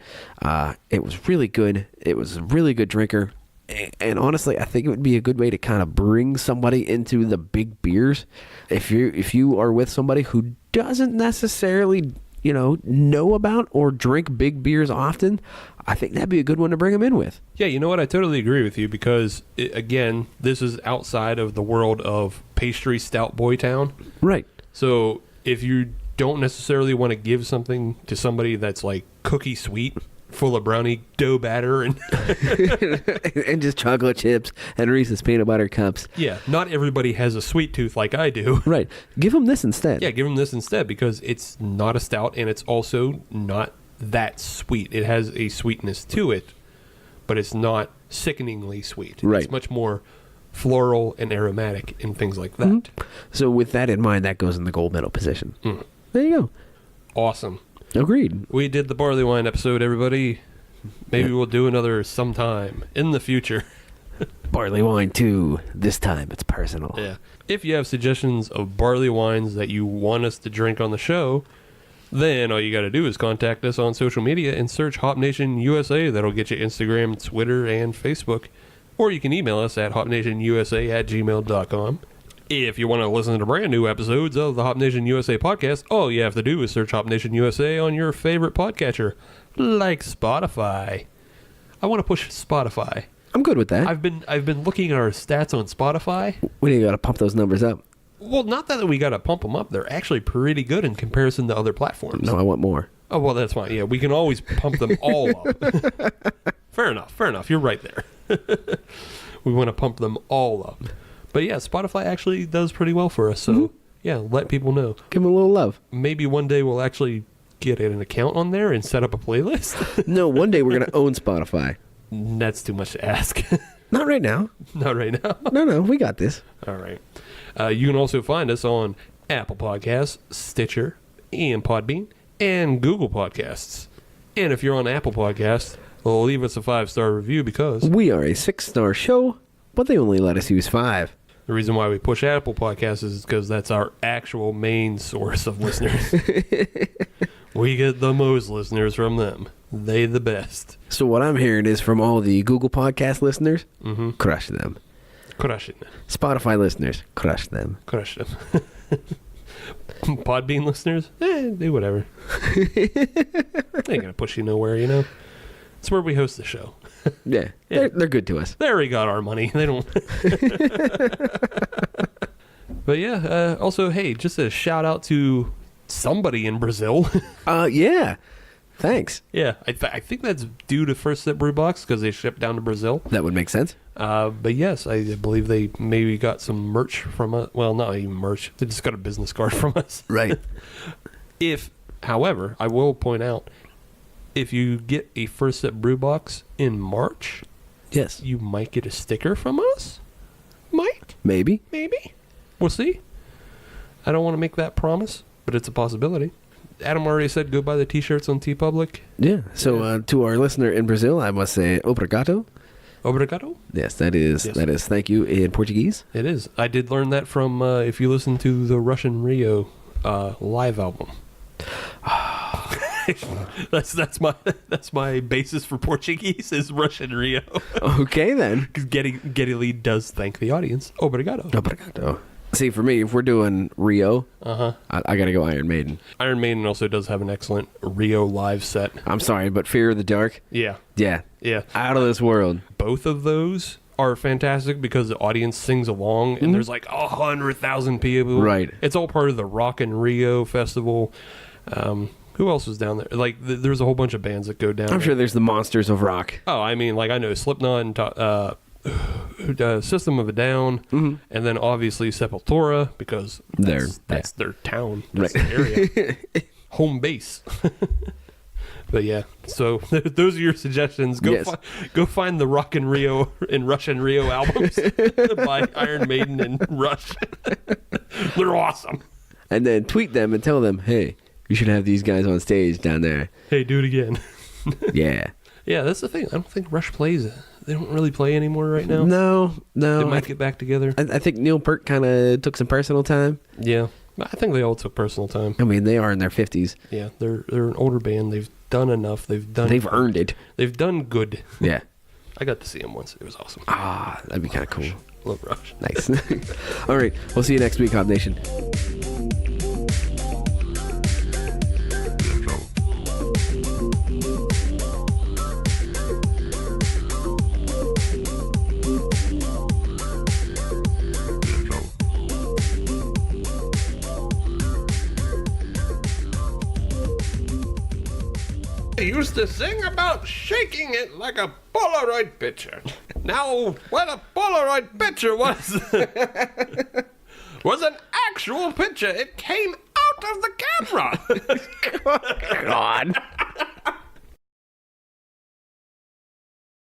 It was really good. It was a really good drinker. And honestly, I think it would be a good way to kind of bring somebody into the big beers. If you are with somebody who doesn't necessarily, know about or drink big beers often, I think that'd be a good one to bring them in with. Yeah, you know what? I totally agree with you because, again, this is outside of the world of pastry stout boy town. Right. So if you don't necessarily want to give something to somebody that's like cookie sweet, full of brownie dough batter and and just chocolate chips and Reese's peanut butter cups. Yeah, not everybody has a sweet tooth like I do. Right. Give them this instead. Yeah, give them this instead because it's not a stout and it's also not that sweet. It has a sweetness to it, but it's not sickeningly sweet. Right. It's much more floral and aromatic and things like that. So with that in mind, that goes in the gold medal position. There you go. Awesome. Agreed. We did the barley wine episode, everybody. Maybe we'll do another sometime in the future. Barley wine 2. This time it's personal. Yeah. If you have suggestions of barley wines that you want us to drink on the show, then all you got to do is contact us on social media and search Hop Nation USA. That'll get you Instagram, Twitter, and Facebook. Or you can email us at hopnationusa@gmail.com. If you want to listen to brand new episodes of the Hop Nation USA podcast, all you have to do is search Hop Nation USA on your favorite podcatcher, like Spotify. I want to push Spotify. I'm good with that. I've been looking at our stats on Spotify. We got to pump those numbers up. Well, not that we got to pump them up. They're actually pretty good in comparison to other platforms. No, I want more. Oh, well, that's fine. Yeah, we can always pump them all up. Fair enough. You're right there. We want to pump them all up. But yeah, Spotify actually does pretty well for us. So yeah, let people know. Give them a little love. Maybe one day we'll actually get an account on there and set up a playlist. No, one day we're going to own Spotify. That's too much to ask. Not right now. Not right now. No, we got this. All right. You can also find us on Apple Podcasts, Stitcher, and Podbean, and Google Podcasts. And if you're on Apple Podcasts, leave us a 5-star review because We are a 6-star show, but they only let us use 5. the reason why we push Apple Podcasts is because that's our actual main source of listeners. We get the most listeners from them. They the best. So what I'm hearing is from all the Google Podcast listeners, crush them. Crushing. Spotify listeners, crush them. Crush them. Podbean listeners, do whatever. Ain't gonna push you nowhere, you know. It's where we host the show. Yeah, Yeah. They're good to us. They already got our money. They don't. But yeah, also, hey, just a shout out to somebody in Brazil. Yeah. Thanks. Yeah, I think that's due to First Sip Brew Box because they shipped down to Brazil. That would make sense. But yes, I believe they maybe got some merch from us. Well, not even merch. They just got a business card from us. Right. However, I will point out, if you get a First Sip Brew Box in March, Yes. you might get a sticker from us. Might. Maybe. Maybe. We'll see. I don't want to make that promise, but it's a possibility. Adam already said go buy the t-shirts on TeePublic. Yeah. So to our listener in Brazil, I must say obrigado. Obrigado? Yes, that is Yes. thank you in Portuguese. It is. I did learn that from, if you listen to the Russian Rio live album. that's my basis for Portuguese is Russian Rio. Okay then. Because Geddy Lee does thank the audience. Obrigado. Obrigado. See, for me, if we're doing Rio, I gotta go Iron Maiden. Iron Maiden also does have an excellent Rio live set. I'm sorry, but Fear of the Dark, Yeah. yeah, Yeah. out of this world. Both of those are fantastic because the audience sings along and there's like 100,000 people. Right. It's all part of the Rock in Rio festival. Who else was down there? Like, there's a whole bunch of bands that go down I'm there. sure there's the Monsters of Rock. Oh, I mean, like, I know Slipknot and System of a Down, and then obviously Sepultura because that's their town, that's Right. the area, home base. But yeah, so those are your suggestions. Go Yes. go find the Rock in Rio and Russian Rio albums by Iron Maiden and Rush. They're awesome. And then tweet them and tell them, hey, you should have these guys on stage down there. Hey, do it again. Yeah. Yeah, that's the thing. I don't think Rush plays it. They don't really play anymore right now. No. They might get back together. I think Neil Peart kind of took some personal time. Yeah, I think they all took personal time. I mean, they are in their 50s. Yeah, they're an older band. They've done enough. They've earned it. They've done good. Yeah. I got to see them once. It was awesome. Ah, that'd be kind of cool. Love Rush. Nice. All right. We'll see you next week, Hop Nation. They used to sing about shaking it like a Polaroid picture. Now, what a Polaroid picture was an actual picture. It came out of the camera. God.